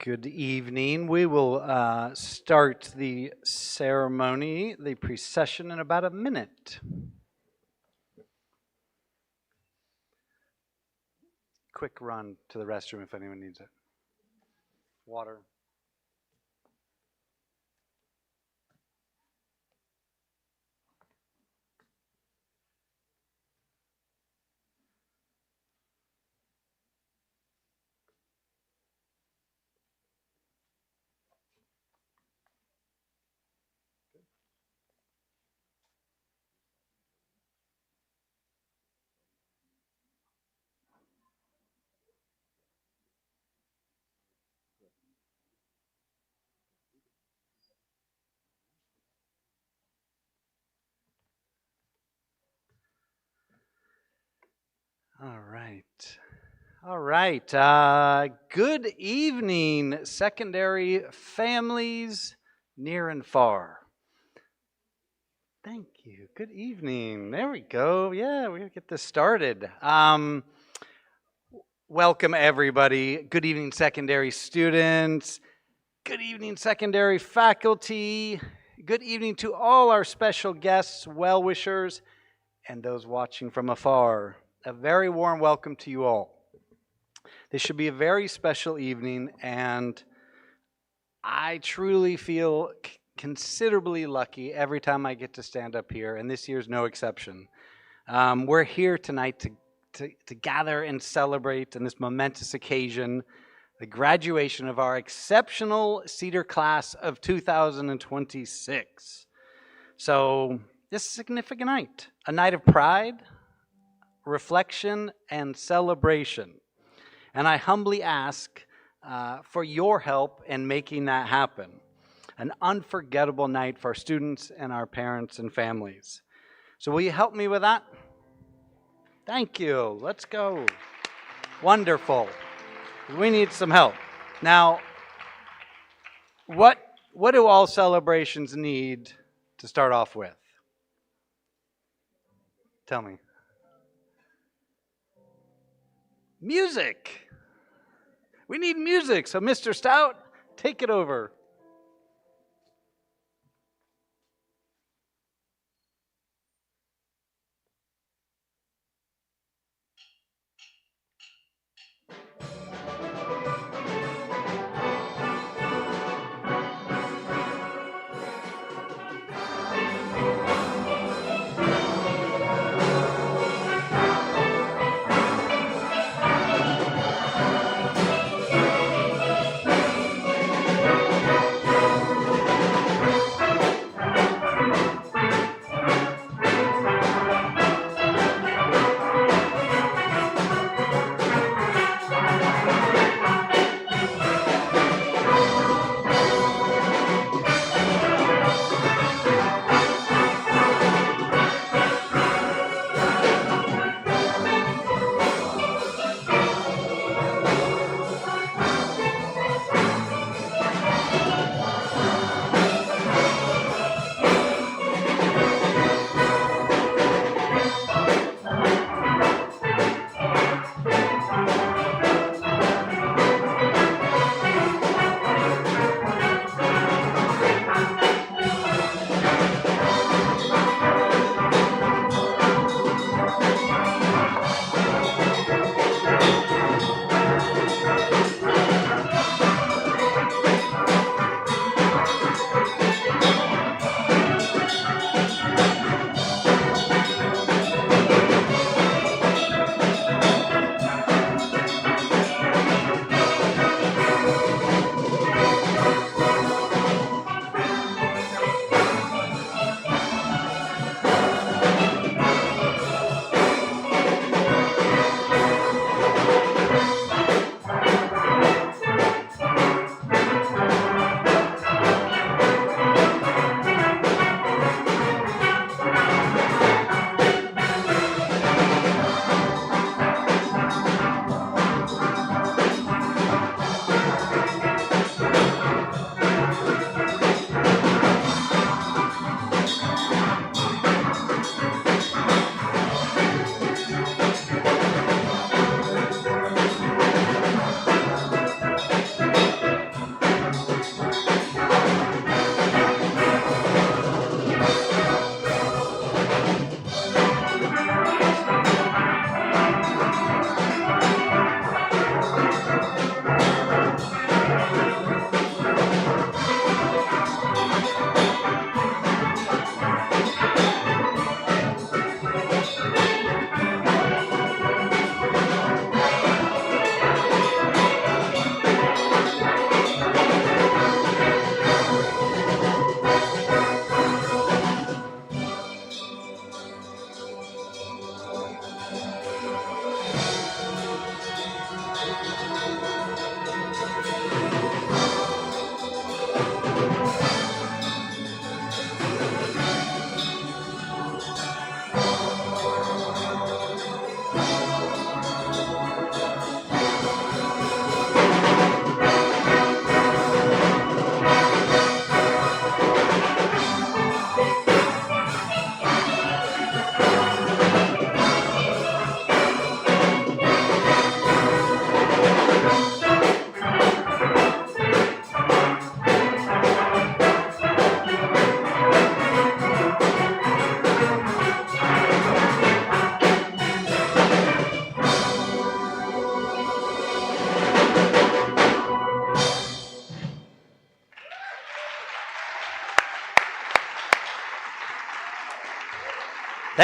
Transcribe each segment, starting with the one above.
Good evening. We will start the ceremony, the precession, in about a minute. Quick run to the restroom if anyone needs it. Water. All right. All right. Good evening, secondary families near and far. Thank you. Good evening. There we go. Yeah, we're going to get this started. Welcome, everybody. Good evening, secondary students. Good evening, secondary faculty. Good evening to all our special guests, well-wishers, and those watching from afar. A very warm welcome to you all. This should be a very special evening, and I truly feel considerably lucky every time I get to stand up here, and this year's no exception. We're here tonight to gather and celebrate on this momentous occasion the graduation of our exceptional Cedar class of 2026. So this is a significant night, a night of pride, reflection, and celebration. And I humbly ask for your help in making that happen. An unforgettable night for our students and our parents and families. So will you help me with that? Thank you. Let's go. Wonderful. We need some help. Now, what do all celebrations need to start off with? Tell me. Music. We need music. So Mr. Stout, take it over.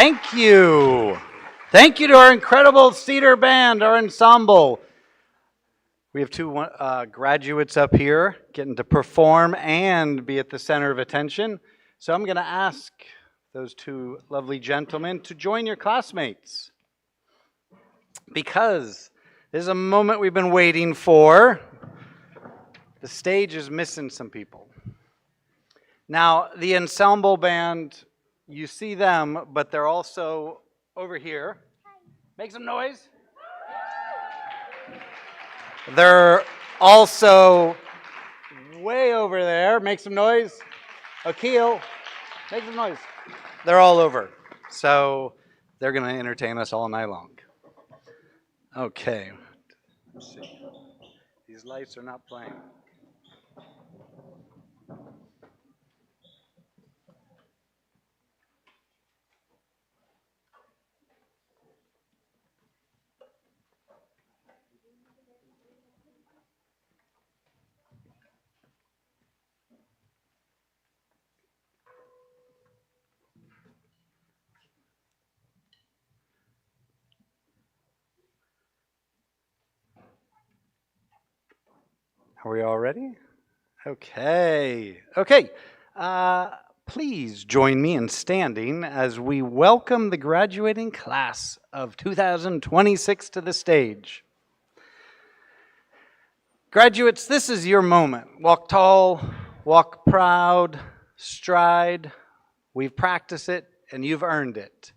Thank you. Thank you to our incredible Cedar band, our ensemble. We have two graduates up here getting to perform and be at the center of attention. So I'm going to ask those two lovely gentlemen to join your classmates, because this is a moment we've been waiting for. The stage is missing some people. Now, the ensemble band, you see them, but they're also over here. Make some noise. They're also way over there. Make some noise. Akil, make some noise. They're all over. So they're going to entertain us all night long. Okay. Let's see. These lights are not playing. Are we all ready? Okay. Okay. Please join me in standing as we welcome the graduating class of 2026 to the stage. Graduates, this is your moment. Walk tall, walk proud, stride. We've practiced it and you've earned it.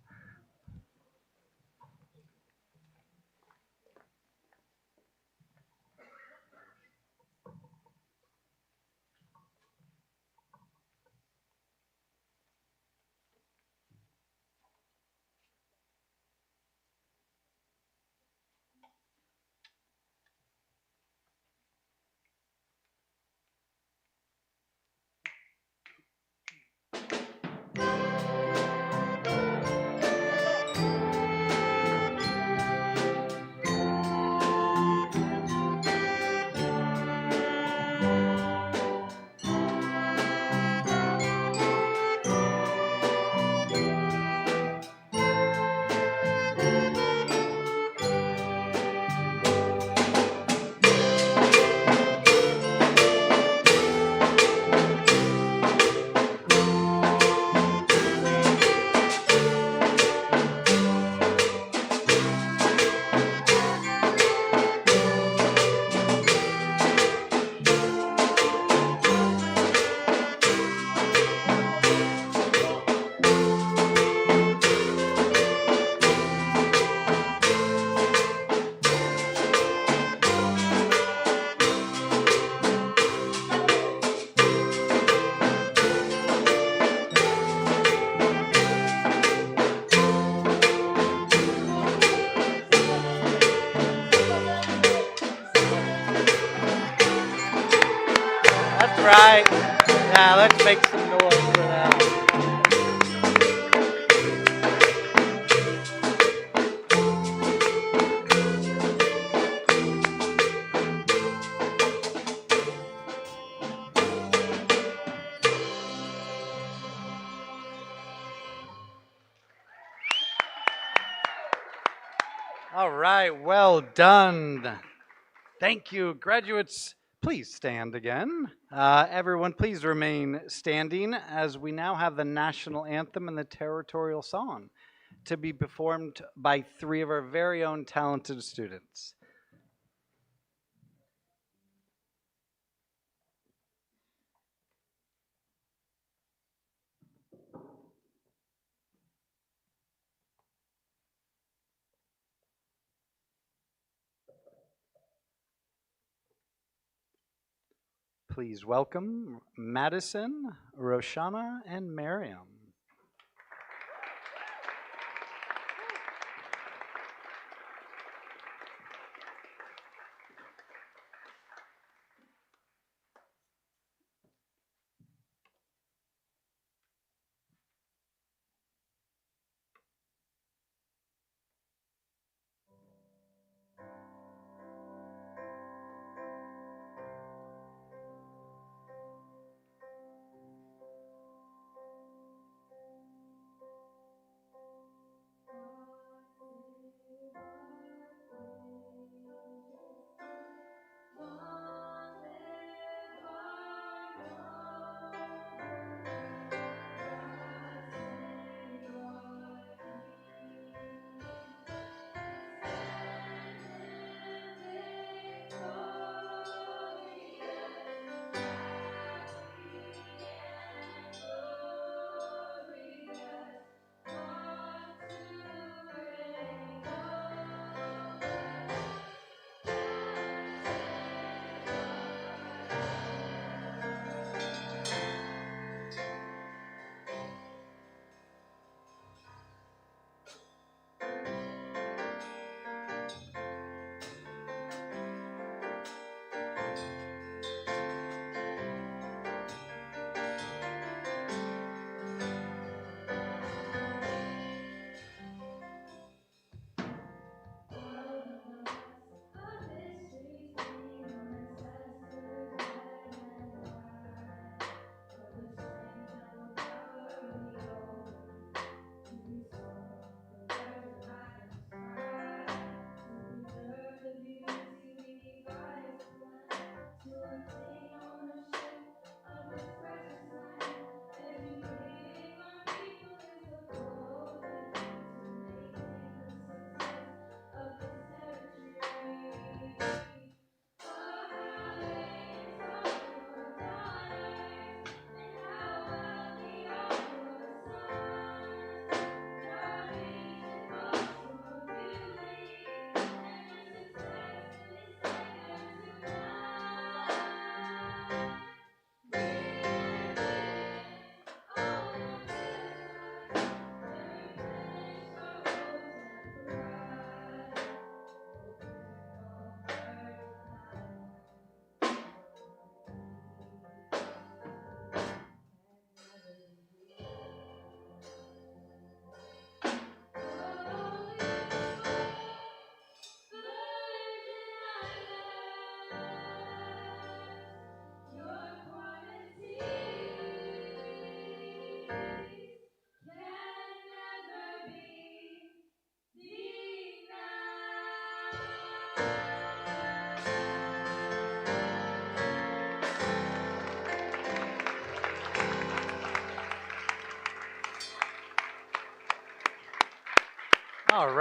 That's right. Yeah, let's make some noise for that. All right, well done. Thank you. Graduates, please stand again. Everyone, please remain standing as we now have the national anthem and the territorial song to be performed by three of our very own talented students. Please welcome Madison, Roshana, and Miriam.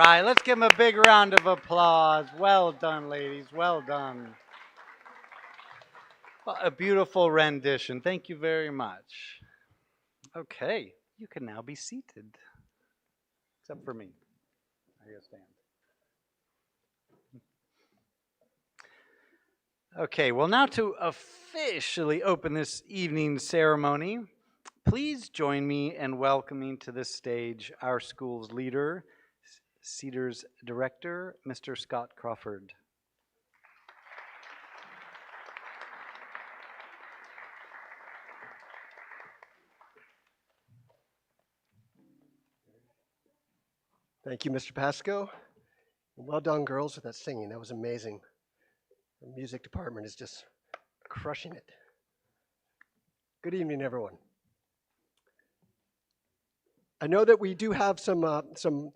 right, let's give them a big round of applause. Well done, ladies. Well done. A beautiful rendition. Thank you very much. Okay, you can now be seated. Except for me. I gotta stand. Okay, well, now to officially open this evening's ceremony, please join me in welcoming to the stage our school's leader, Cedar's director, Mr. Scott Crawford. Thank you, Mr. Pasco. Well done, girls, with that singing. That was amazing. The music department is just crushing it. Good evening, everyone. I know that we do have some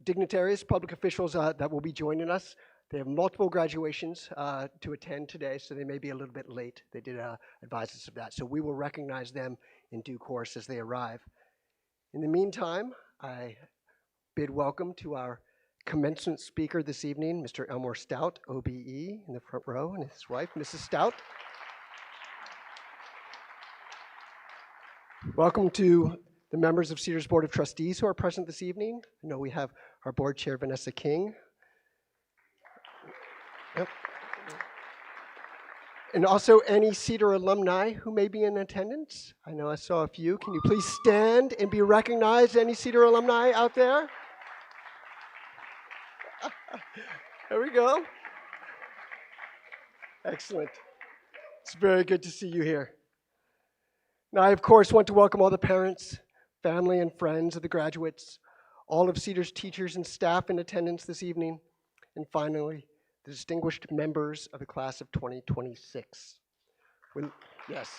dignitaries, public officials that will be joining us. They have multiple graduations to attend today, so they may be a little bit late. They did advise us of that. So we will recognize them in due course as they arrive. In the meantime, I bid welcome to our commencement speaker this evening, Mr. Elmore Stout, OBE, in the front row, and his wife, Mrs. Stout. Welcome to the members of Cedar's Board of Trustees who are present this evening. I know we have our board chair, Vanessa King. Yep. And also any Cedar alumni who may be in attendance. I know I saw a few. Can you please stand and be recognized, any Cedar alumni out there? There we go. Excellent. It's very good to see you here. Now, I, of course, want to welcome all the parents, family, and friends of the graduates, all of Cedar's teachers and staff in attendance this evening, and finally, the distinguished members of the class of 2026. Yes.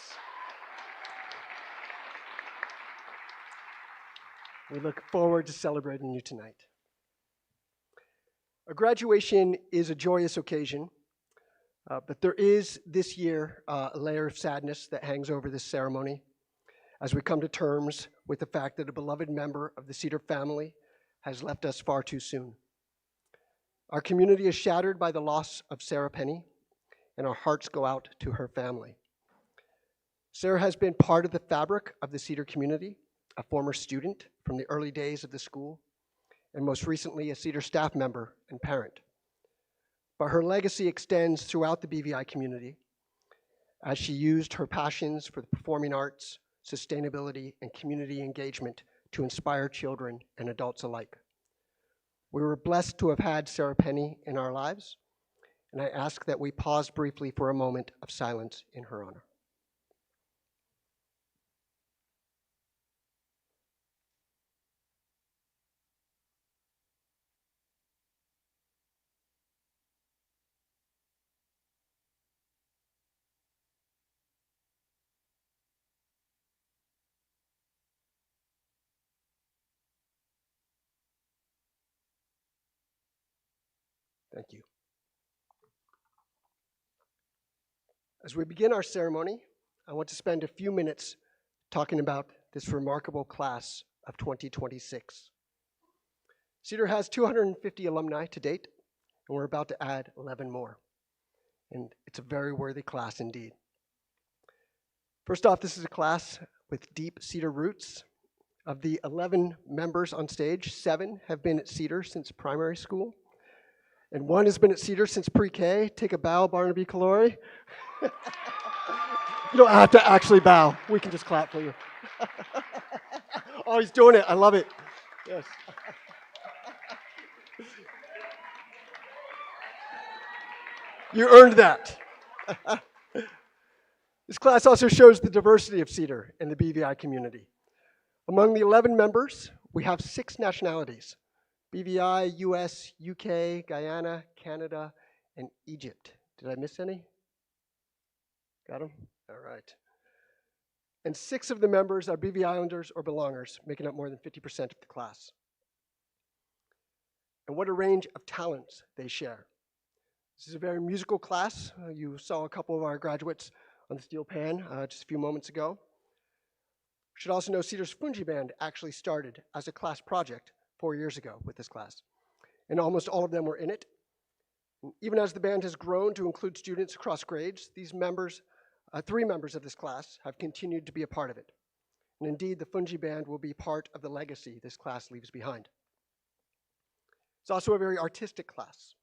We look forward to celebrating you tonight. A graduation is a joyous occasion, but there is this year a layer of sadness that hangs over this ceremony as we come to terms with the fact that a beloved member of the Cedar family has left us far too soon. Our community is shattered by the loss of Sarah Penny, and our hearts go out to her family. Sarah has been part of the fabric of the Cedar community, a former student from the early days of the school, and most recently a Cedar staff member and parent. But her legacy extends throughout the BVI community as she used her passions for the performing arts, sustainability, and community engagement to inspire children and adults alike. We were blessed to have had Sarah Penny in our lives, and I ask that we pause briefly for a moment of silence in her honor. Thank you. As we begin our ceremony, I want to spend a few minutes talking about this remarkable class of 2026. Cedar has 250 alumni to date, and we're about to add 11 more. And it's a very worthy class indeed. First off, this is a class with deep Cedar roots. Of the 11 members on stage, 7 have been at Cedar since primary school, and 1 has been at Cedar since pre-K. Take a bow, Barnaby Calori. You don't have to actually bow. We can just clap for you. Oh, he's doing it. I love it. Yes. You earned that. This class also shows the diversity of Cedar and the BVI community. Among the 11 members, we have 6 nationalities: BVI, US, UK, Guyana, Canada, and Egypt. Did I miss any? Got them? All right. And 6 of the members are BVI Islanders or belongers, making up more than 50% of the class. And what a range of talents they share. This is a very musical class. You saw a couple of our graduates on the steel pan just a few moments ago. You should also know Cedar's Fungi Band actually started as a class project 4 years ago with this class, and almost all of them were in it. And even as the band has grown to include students across grades, these members, 3 members of this class, have continued to be a part of it. And indeed, the Fungi Band will be part of the legacy this class leaves behind. It's also a very artistic class.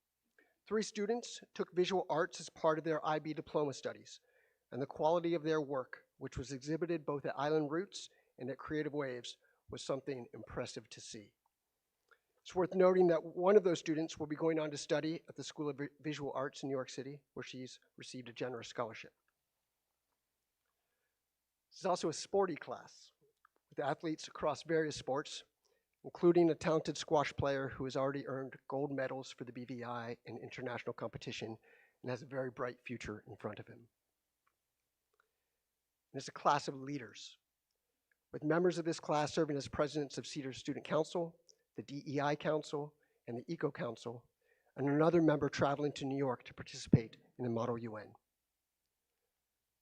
3 students took visual arts as part of their IB diploma studies, and the quality of their work, which was exhibited both at Island Roots and at Creative Waves, was something impressive to see. It's worth noting that one of those students will be going on to study at the School of Visual Arts in New York City, where she's received a generous scholarship. This is also a sporty class, with athletes across various sports, including a talented squash player who has already earned gold medals for the BVI in international competition and has a very bright future in front of him. And it's a class of leaders, with members of this class serving as presidents of Cedar Student Council, the DEI Council, and the Eco Council, and another member traveling to New York to participate in the Model UN.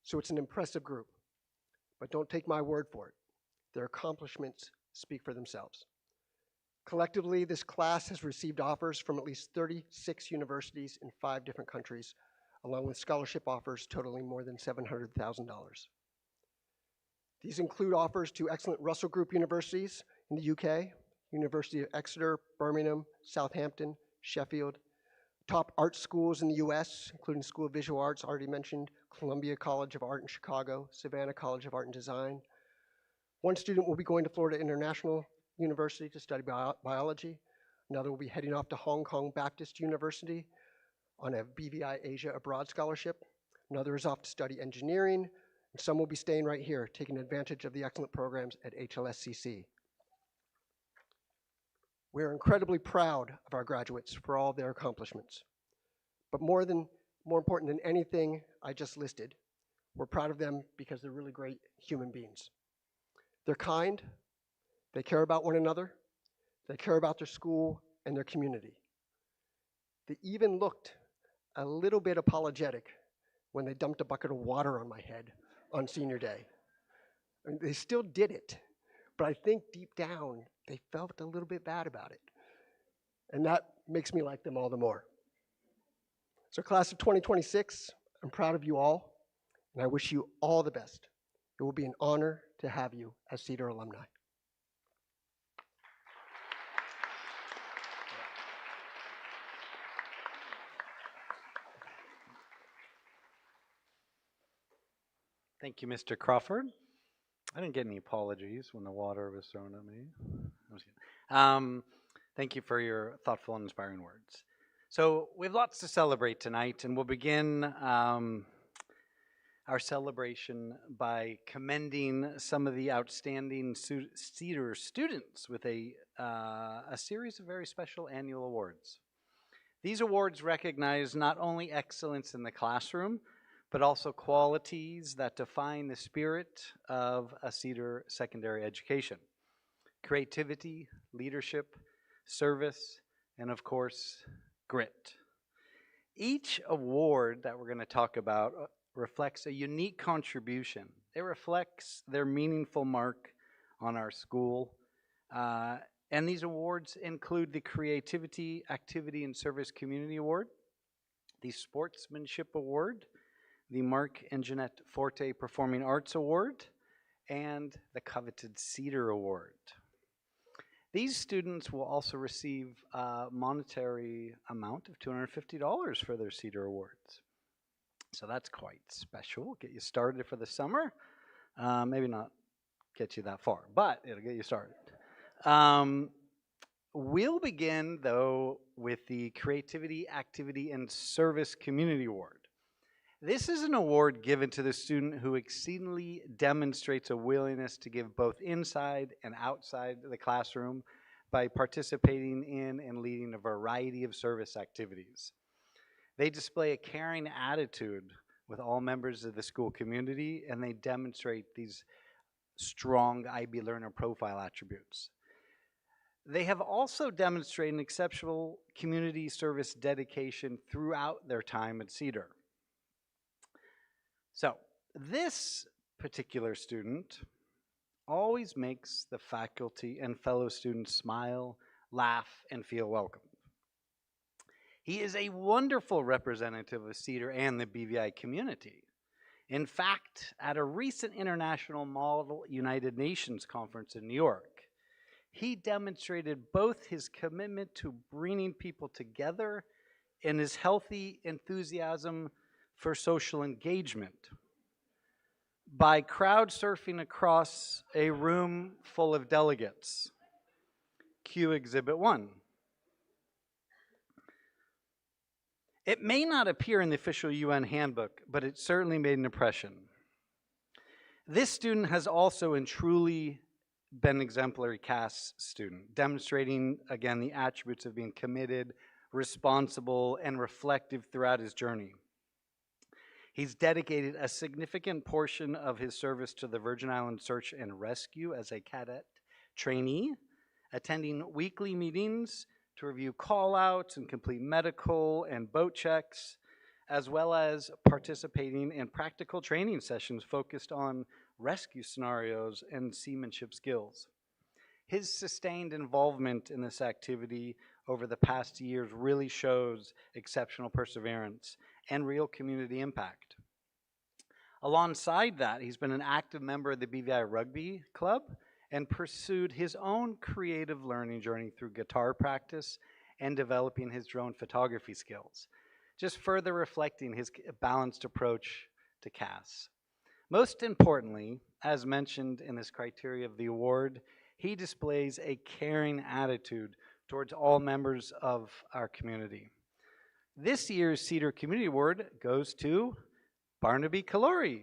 So it's an impressive group, but don't take my word for it. Their accomplishments speak for themselves. Collectively, this class has received offers from at least 36 universities in 5 different countries, along with scholarship offers totaling more than $700,000. These include offers to excellent Russell Group universities in the UK, University of Exeter, Birmingham, Southampton, Sheffield, top art schools in the US, including School of Visual Arts, already mentioned, Columbia College of Art in Chicago, Savannah College of Art and Design. One student will be going to Florida International University to study biology. Another will be heading off to Hong Kong Baptist University on a BVI Asia Abroad scholarship. Another is off to study engineering, and some will be staying right here, taking advantage of the excellent programs at HLSCC. We are incredibly proud of our graduates for all of their accomplishments. But more important than anything I just listed, we're proud of them because they're really great human beings. They're kind, they care about one another, they care about their school and their community. They even looked a little bit apologetic when they dumped a bucket of water on my head on senior day. I mean, they still did it, but I think deep down they felt a little bit bad about it. And that makes me like them all the more. So class of 2026, I'm proud of you all, and I wish you all the best. It will be an honor to have you as Cedar alumni. Thank you, Mr. Crawford. I didn't get any apologies when the water was thrown at me. I was kidding. Thank you for your thoughtful and inspiring words. So we have lots to celebrate tonight, and we'll begin our celebration by commending some of the outstanding Cedar students with a series of very special annual awards. These awards recognize not only excellence in the classroom, but also qualities that define the spirit of a Cedar secondary education. Creativity, leadership, service, and of course, grit. Each award that we're going to talk about reflects a unique contribution. It reflects their meaningful mark on our school. And these awards include the Creativity, Activity, and Service Community Award, the Sportsmanship Award, the Mark and Jeanette Forte Performing Arts Award, and the coveted Cedar Award. These students will also receive a monetary amount of $250 for their Cedar Awards. So that's quite special. Get you started for the summer. Maybe not get you that far, but it'll get you started. We'll begin, though, with the Creativity, Activity, and Service Community Award. This is an award given to the student who exceedingly demonstrates a willingness to give both inside and outside the classroom by participating in and leading a variety of service activities. They display a caring attitude with all members of the school community, and they demonstrate these strong IB learner profile attributes. They have also demonstrated an exceptional community service dedication throughout their time at Cedar. So, this particular student always makes the faculty and fellow students smile, laugh, and feel welcome. He is a wonderful representative of Cedar and the BVI community. In fact, at a recent International Model United Nations conference in New York, he demonstrated both his commitment to bringing people together and his healthy enthusiasm for social engagement by crowd surfing across a room full of delegates. Cue Exhibit 1. It may not appear in the official UN handbook, but it certainly made an impression. This student has also truly been an exemplary CAS student, demonstrating, again, the attributes of being committed, responsible, and reflective throughout his journey. He's dedicated a significant portion of his service to the Virgin Islands Search and Rescue as a cadet trainee, attending weekly meetings to review call-outs and complete medical and boat checks, as well as participating in practical training sessions focused on rescue scenarios and seamanship skills. His sustained involvement in this activity over the past years really shows exceptional perseverance and real community impact. Alongside that, he's been an active member of the BVI Rugby Club and pursued his own creative learning journey through guitar practice and developing his drone photography skills, just further reflecting his balanced approach to CAS. Most importantly, as mentioned in this criteria of the award, he displays a caring attitude towards all members of our community. This year's Cedar Community Award goes to Barnaby Kalori.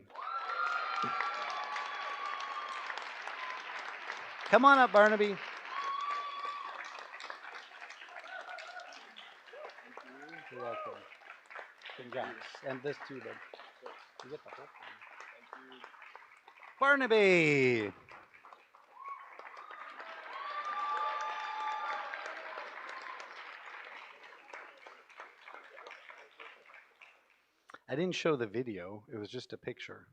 Come on up, Barnaby. You're welcome. Congrats. And this too, then. You get the whole thing. Thank you. Barnaby. I didn't show the video. It was just a picture.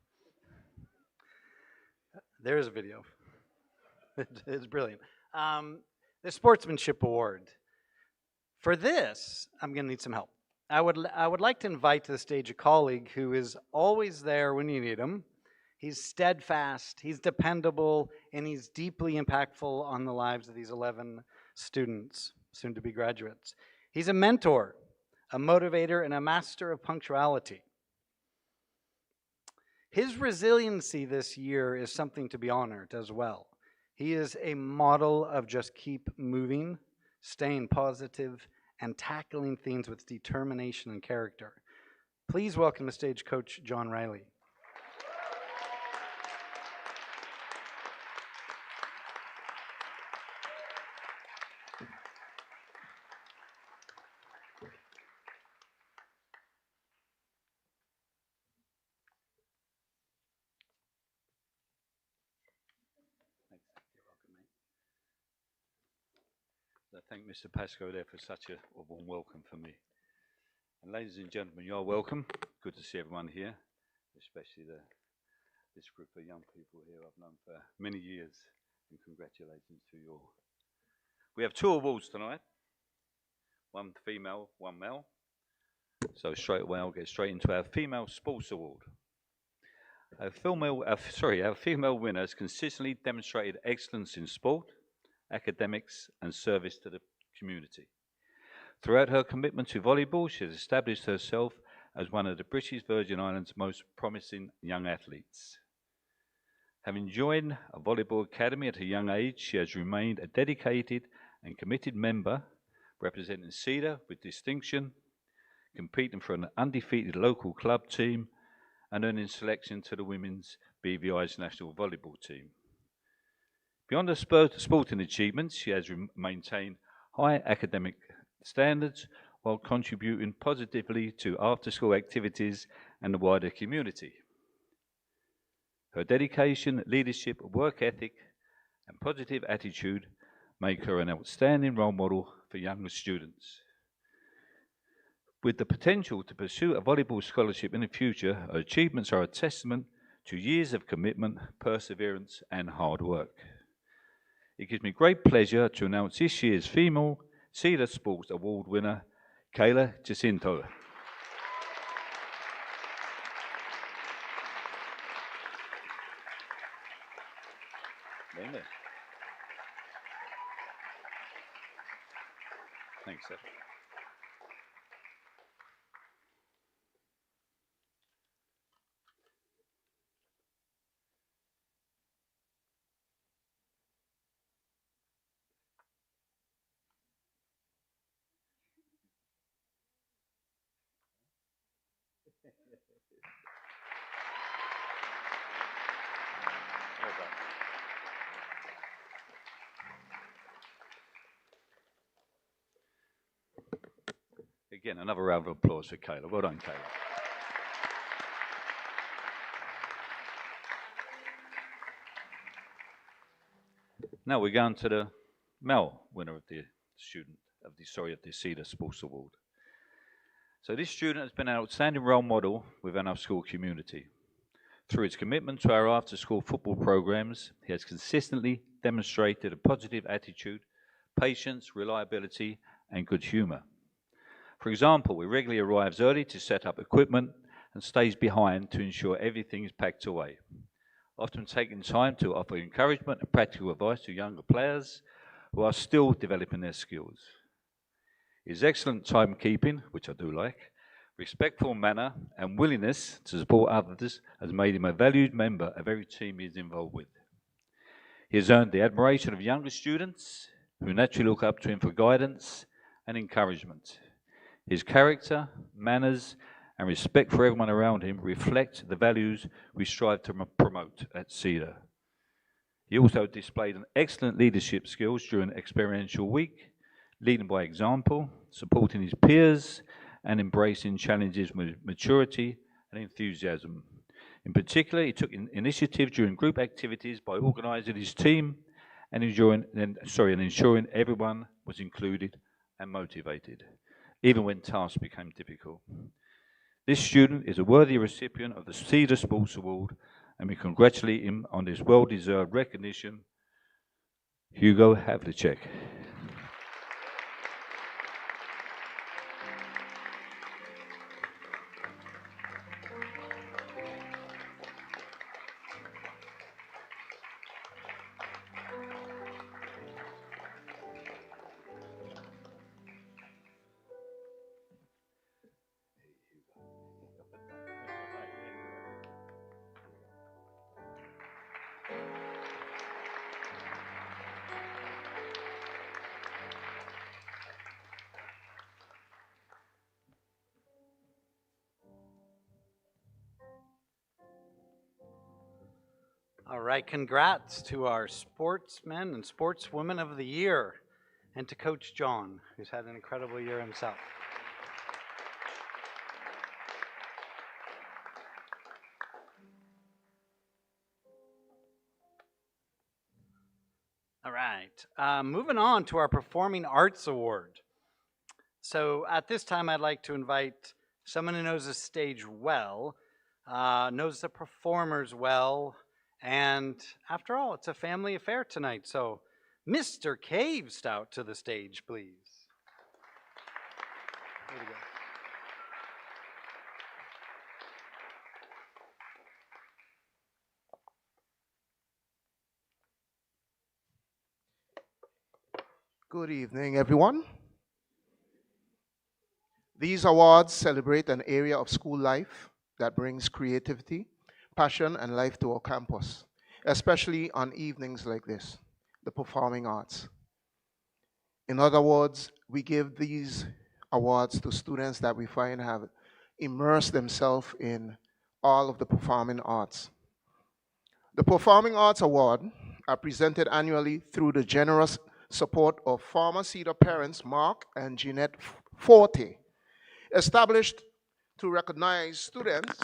There's a video. It's brilliant. The Sportsmanship Award. For this, I'm going to need some help. I would like to invite to the stage a colleague who is always there when you need him. He's steadfast, he's dependable, and he's deeply impactful on the lives of these 11 students, soon to be graduates. He's a mentor, a motivator, and a master of punctuality. His resiliency this year is something to be honored as well. He is a model of just keep moving, staying positive, and tackling things with determination and character. Please welcome to stage Coach John Riley. I thank Mr. Pascoe there for such a warm welcome for me. And ladies and gentlemen, you're welcome. Good to see everyone here, especially this group of young people here I've known for many years. And congratulations to you all. We have 2 awards tonight, 1 female, 1 male. So straight away I'll get straight into our Female Sports Award. Our female winner has consistently demonstrated excellence in sport, academics, and service to the community. Throughout her commitment to volleyball, she has established herself as one of the British Virgin Islands' most promising young athletes. Having joined a volleyball academy at a young age, she has remained a dedicated and committed member, representing Cedar with distinction, competing for an undefeated local club team, and earning selection to the women's BVI's national volleyball team. Beyond her sporting achievements, she has maintained high academic standards while contributing positively to after-school activities and the wider community. Her dedication, leadership, work ethic, and positive attitude make her an outstanding role model for younger students. With the potential to pursue a volleyball scholarship in the future, her achievements are a testament to years of commitment, perseverance, and hard work. It gives me great pleasure to announce this year's Female Cedar Sports Award winner, Kayla Jacinto. Thanks, sir. Well done. Again, another round of applause for Kayla. Well done, Kayla. Now we're going to the male winner of the Cedar Sports Award. So this student has been an outstanding role model within our school community. Through his commitment to our after-school football programs, he has consistently demonstrated a positive attitude, patience, reliability, and good humor. For example, he regularly arrives early to set up equipment and stays behind to ensure everything is packed away, often taking time to offer encouragement and practical advice to younger players who are still developing their skills. His excellent timekeeping, which I do like, respectful manner, and willingness to support others has made him a valued member of every team he is involved with. He has earned the admiration of younger students who naturally look up to him for guidance and encouragement. His character, manners, and respect for everyone around him reflect the values we strive to promote at Cedar. He also displayed an excellent leadership skills during experiential week, leading by example, supporting his peers, and embracing challenges with maturity and enthusiasm. In particular, he took initiative during group activities by organizing his team and ensuring everyone was included and motivated, even when tasks became difficult. This student is a worthy recipient of the Cedar Sports Award, and we congratulate him on this well-deserved recognition. Hugo Havlicek. All right, congrats to our sportsmen and sportswomen of the year, and to Coach John, who's had an incredible year himself. All right, moving on to our Performing Arts Award. So at this time, I'd like to invite someone who knows the stage well, knows the performers well, and after all, it's a family affair tonight. So Mr. Cave Stout to the stage, please. There we go. Good evening, everyone. These awards celebrate an area of school life that brings creativity, passion, and life to our campus, especially on evenings like this, the performing arts. In other words, we give these awards to students that we find have immersed themselves in all of the performing arts. The Performing Arts Award are presented annually through the generous support of former Cedar parents Mark and Jeanette Forte, established to recognize students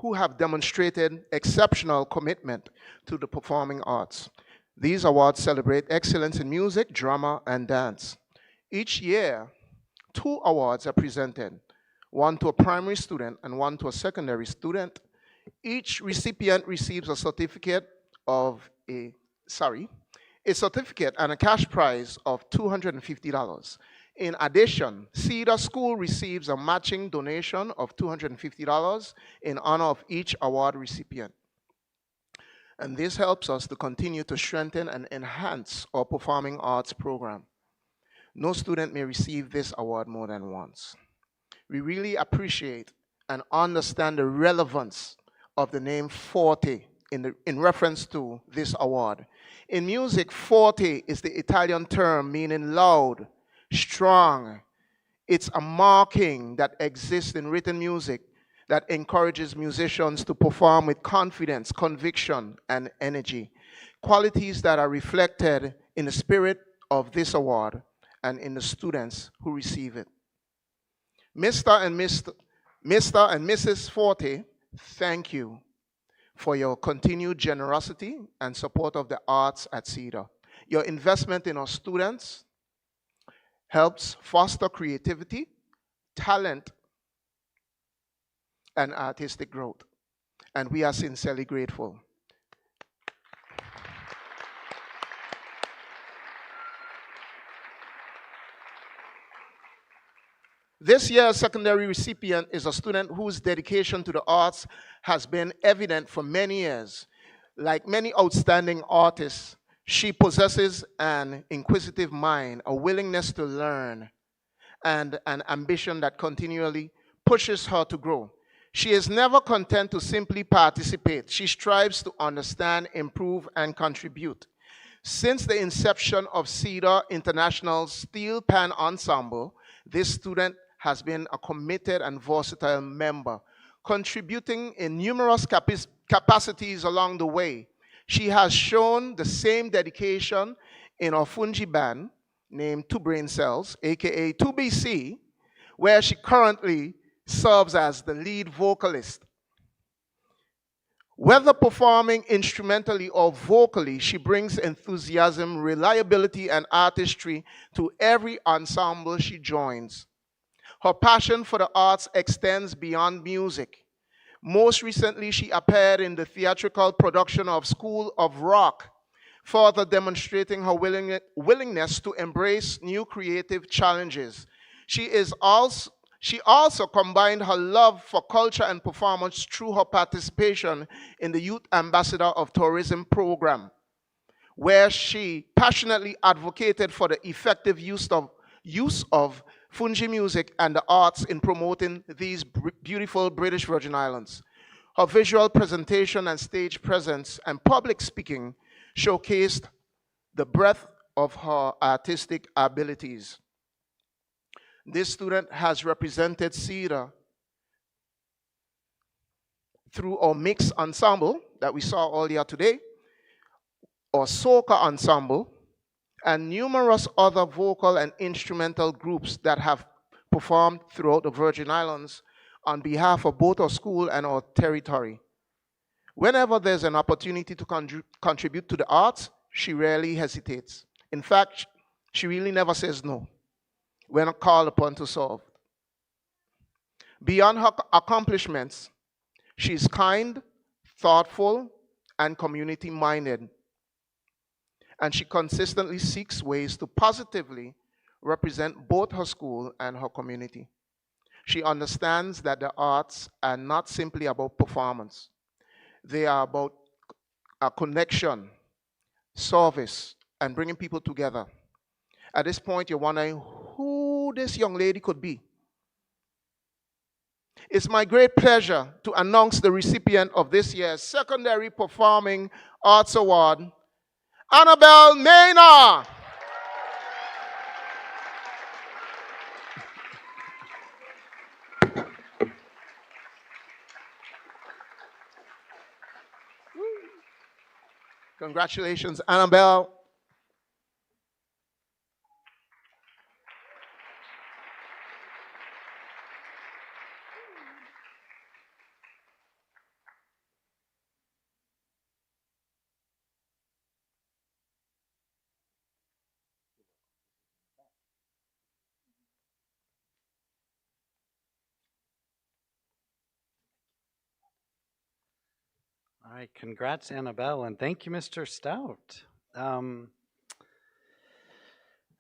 who have demonstrated exceptional commitment to the performing arts. These awards celebrate excellence in music, drama, and dance. Each year, 2 awards are presented, one to a primary student and one to a secondary student. Each recipient receives a certificate of a a certificate and a cash prize of $250. In addition, Cedar School receives a matching donation of $250 in honor of each award recipient. And this helps us to continue to strengthen and enhance our performing arts program. No student may receive this award more than once. We really appreciate and understand the relevance of the name forte in reference to this award. In music, forte is the Italian term meaning loud, strong. It's a marking that exists in written music that encourages musicians to perform with confidence, conviction, and energy. Qualities that are reflected in the spirit of this award and in the students who receive it. Mr. and Mrs. Forte, thank you for your continued generosity and support of the arts at Cedar. Your investment in our students helps foster creativity, talent, and artistic growth. And we are sincerely grateful. This year's secondary recipient is a student whose dedication to the arts has been evident for many years. Like many outstanding artists, she possesses an inquisitive mind, a willingness to learn, and an ambition that continually pushes her to grow. She is never content to simply participate. She strives to understand, improve, and contribute. Since the inception of Cedar International Steel Pan Ensemble, this student has been a committed and versatile member, contributing in numerous capacities along the way. She has shown the same dedication in our Fungi band, named Two Brain Cells, aka 2BC, where she currently serves as the lead vocalist. Whether performing instrumentally or vocally, she brings enthusiasm, reliability, and artistry to every ensemble she joins. Her passion for the arts extends beyond music. Most recently, she appeared in the theatrical production of School of Rock, further demonstrating her willingness to embrace new creative challenges. She also combined her love for culture and performance through her participation in the Youth Ambassador of Tourism program, where she passionately advocated for the effective use of Fungi music and the arts in promoting these beautiful British Virgin Islands. Her visual presentation and stage presence and public speaking showcased the breadth of her artistic abilities. This student has represented Cedar through our mixed ensemble that we saw earlier today, our soca ensemble, and numerous other vocal and instrumental groups that have performed throughout the Virgin Islands on behalf of both our school and our territory. Whenever there's an opportunity to contribute to the arts, she rarely hesitates. In fact, she really never says no when called upon to serve. Beyond her accomplishments, she is kind, thoughtful, and community-minded. And she consistently seeks ways to positively represent both her school and her community. She understands that the arts are not simply about performance. They are about a connection, service, and bringing people together. At this point, you're wondering who this young lady could be. It's my great pleasure to announce the recipient of this year's Secondary Performing Arts Award, Annabelle Maynard. Congratulations, Annabelle. All right, congrats, Annabelle, and thank you, Mr. Stout.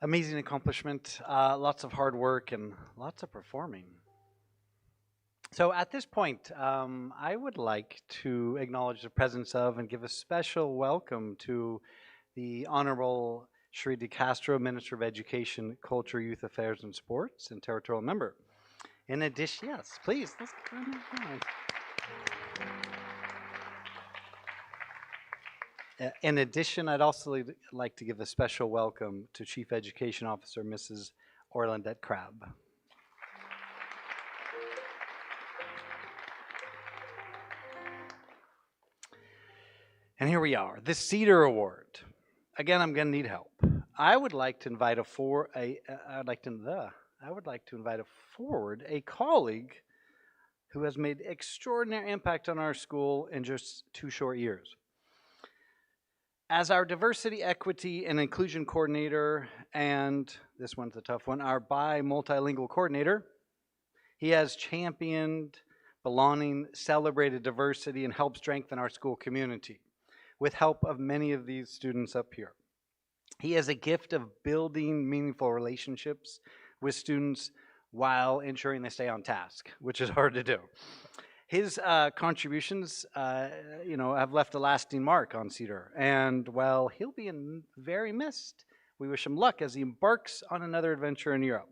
Amazing accomplishment, lots of hard work, and lots of performing. So at this point, I would like to acknowledge the presence of and give a special welcome to the Honorable Shri De Castro, Minister of Education, Culture, Youth Affairs, and Sports, and Territorial Member. In addition, yes, please. In addition, I'd also like to give a special welcome to Chief Education Officer, Mrs. Orlandette Crabb. And here we are, the Cedar Award. Again, I'm going to need help. I would like to invite forward a colleague who has made extraordinary impact on our school in just 2 short years. As our diversity, equity, and inclusion coordinator, and this one's a tough one, our multilingual coordinator, he has championed belonging, celebrated diversity, and helped strengthen our school community with help of many of these students up here. He has a gift of building meaningful relationships with students while ensuring they stay on task, which is hard to do. His contributions, have left a lasting mark on Cedar, and while he'll be very missed, we wish him luck as he embarks on another adventure in Europe.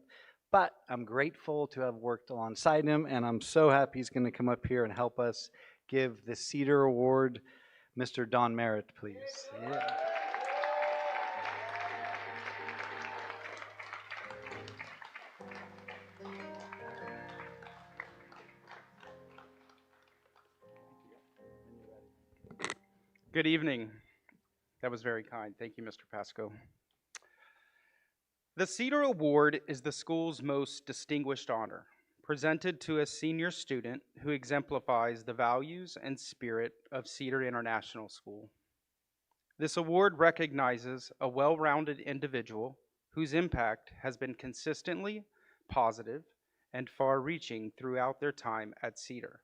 But I'm grateful to have worked alongside him, and I'm so happy he's going to come up here and help us give the Cedar Award. Mr. Don Merritt, please. Yeah. Good evening. That was very kind. Thank you, Mr. Pasco. The Cedar Award is the school's most distinguished honor, presented to a senior student who exemplifies the values and spirit of Cedar International School. This award recognizes a well-rounded individual whose impact has been consistently positive and far-reaching throughout their time at Cedar.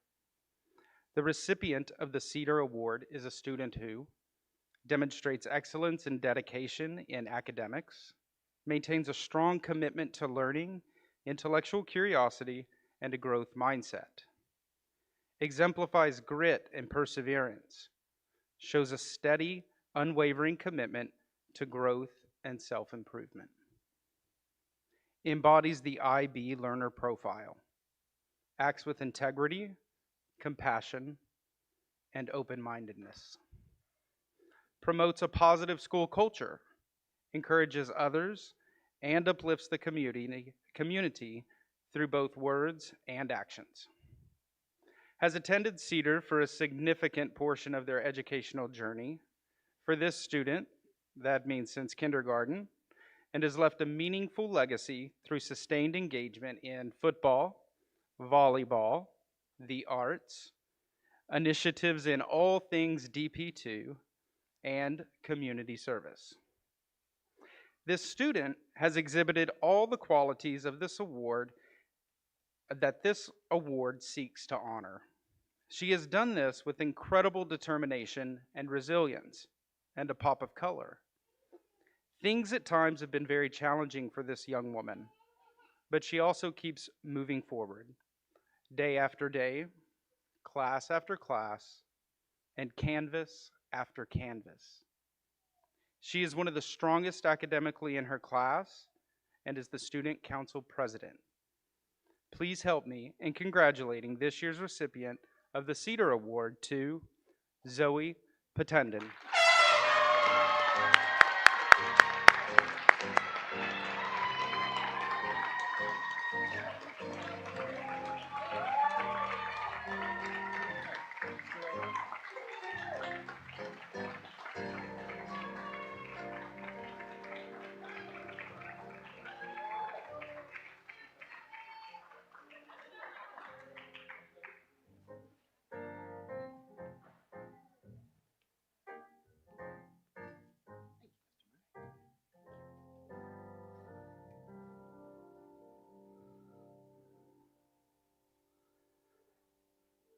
The recipient of the Cedar Award is a student who demonstrates excellence and dedication in academics, maintains a strong commitment to learning, intellectual curiosity, and a growth mindset, exemplifies grit and perseverance, shows a steady, unwavering commitment to growth and self-improvement, embodies the IB learner profile, acts with integrity, compassion, and open-mindedness, promotes a positive school culture, encourages others, and uplifts the community through both words and actions. Has attended Cedar for a significant portion of their educational journey. For this student, that means since kindergarten, and has left a meaningful legacy through sustained engagement in football, volleyball, the arts, initiatives in all things DP2, and community service. This student has exhibited all the qualities of this award that this award seeks to honor. She has done this with incredible determination and resilience, and a pop of color. Things at times have been very challenging for this young woman, but she also keeps moving forward, day after day, class after class, and canvas after canvas. She is one of the strongest academically in her class and is the student council president. Please help me in congratulating this year's recipient of the Cedar Award to Zoe Patenden.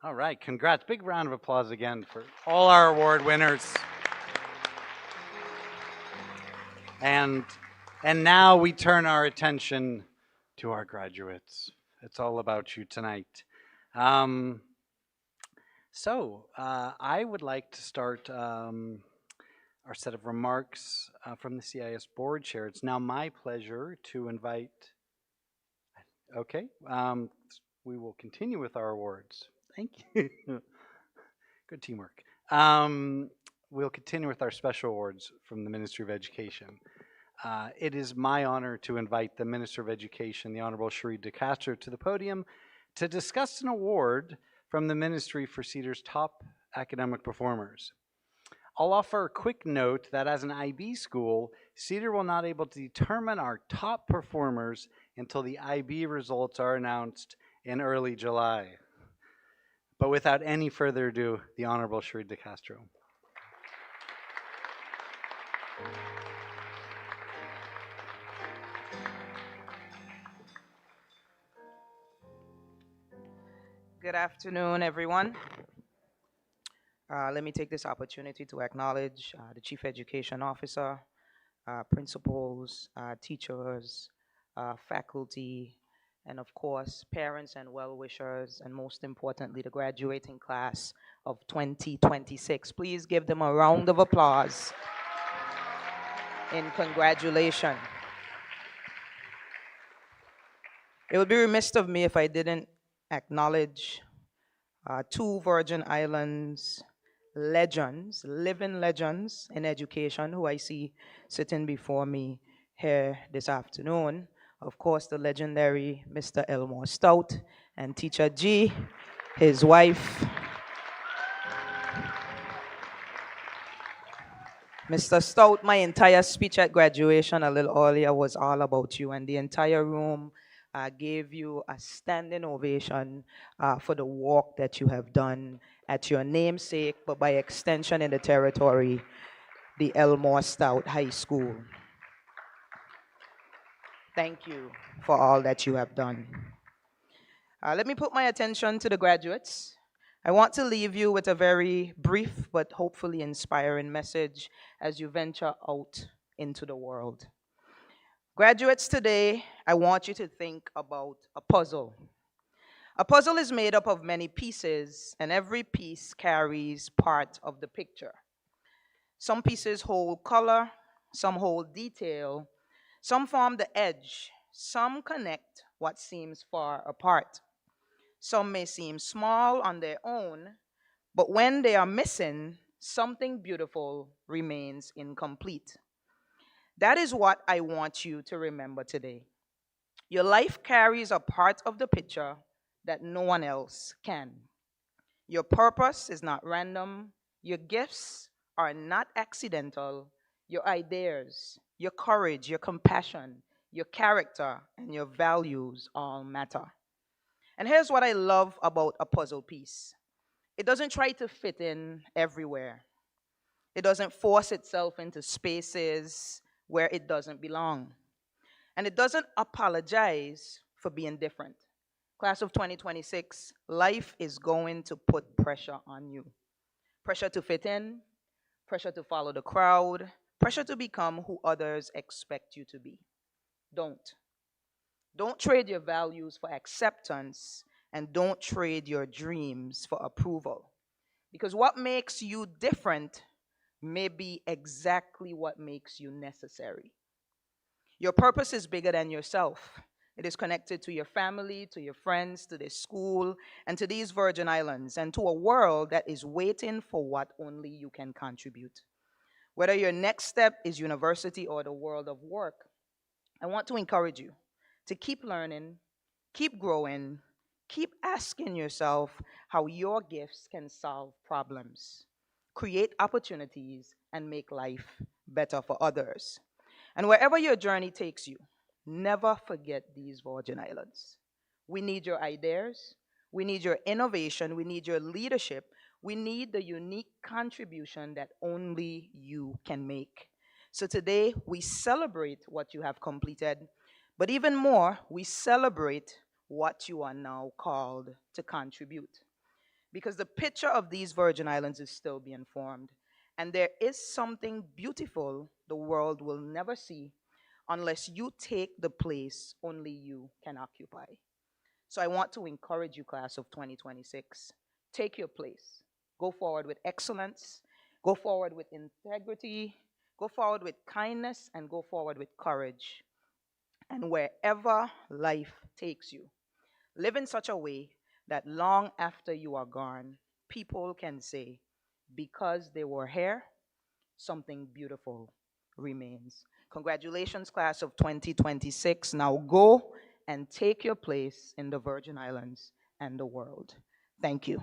All right, congrats. Big round of applause again for all our award winners. And And now we turn our attention to our graduates. It's all about you tonight. Um, I would like to start our set of remarks from the CIS board chair. It's now my pleasure to invite. Okay, we will continue with our awards. Thank you. Good teamwork. We'll continue with our special awards from the Ministry of Education. It is my honor to invite the Minister of Education, the Honorable Cherie DeCastro, to the podium to discuss an award from the Ministry for Cedar's top academic performers. I'll offer a quick note that as an IB school, Cedar will not able to determine our top performers until the IB results are announced in early July. But without any further ado, the Honorable Cherie DeCastro. Good afternoon, everyone. Let me take this opportunity to acknowledge the Chief Education Officer, principals, teachers, faculty, and of course, parents and well-wishers, and most importantly, the graduating class of 2026. Please give them a round of applause in congratulation. It would be remiss of me if I didn't acknowledge two Virgin Islands legends, living legends in education, who I see sitting before me here this afternoon. Of course, the legendary Mr. Elmore Stout and Teacher G, his wife. Mr. Stout, my entire speech at graduation a little earlier was all about you, and the entire room gave you a standing ovation for the work that you have done at your namesake, but by extension in the territory, the Elmore Stout High School. Thank you for all that you have done. Let me put my attention to the graduates. I want to leave you with a very brief but hopefully inspiring message as you venture out into the world. Graduates, today, I want you to think about a puzzle. A puzzle is made up of many pieces, and every piece carries part of the picture. Some pieces hold color, some hold detail, some form the edge, some connect what seems far apart. Some may seem small on their own, but when they are missing, something beautiful remains incomplete. That is what I want you to remember today. Your life carries a part of the picture that no one else can. Your purpose is not random. Your gifts are not accidental. Your ideas, your courage, your compassion, your character, and your values all matter. And here's what I love about a puzzle piece. It doesn't try to fit in everywhere. It doesn't force itself into spaces where it doesn't belong. And it doesn't apologize for being different. Class of 2026, life is going to put pressure on you. Pressure to fit in, pressure to follow the crowd, pressure to become who others expect you to be. Don't. Don't trade your values for acceptance, and don't trade your dreams for approval. Because what makes you different may be exactly what makes you necessary. Your purpose is bigger than yourself. It is connected to your family, to your friends, to this school, and to these Virgin Islands, and to a world that is waiting for what only you can contribute. Whether your next step is university or the world of work, I want to encourage you to keep learning, keep growing, keep asking yourself how your gifts can solve problems, create opportunities, and make life better for others. And wherever your journey takes you, never forget these Virgin Islands. We need your ideas, we need your innovation, we need your leadership, we need the unique contribution that only you can make. So today, we celebrate what you have completed, but even more, we celebrate what you are now called to contribute. Because the picture of these Virgin Islands is still being formed, and there is something beautiful the world will never see unless you take the place only you can occupy. So I want to encourage you, class of 2026, take your place. Go forward with excellence, go forward with integrity, go forward with kindness, and go forward with courage. And wherever life takes you, live in such a way that long after you are gone, people can say, because they were here, something beautiful remains. Congratulations, class of 2026. Now go and take your place in the Virgin Islands and the world. Thank you.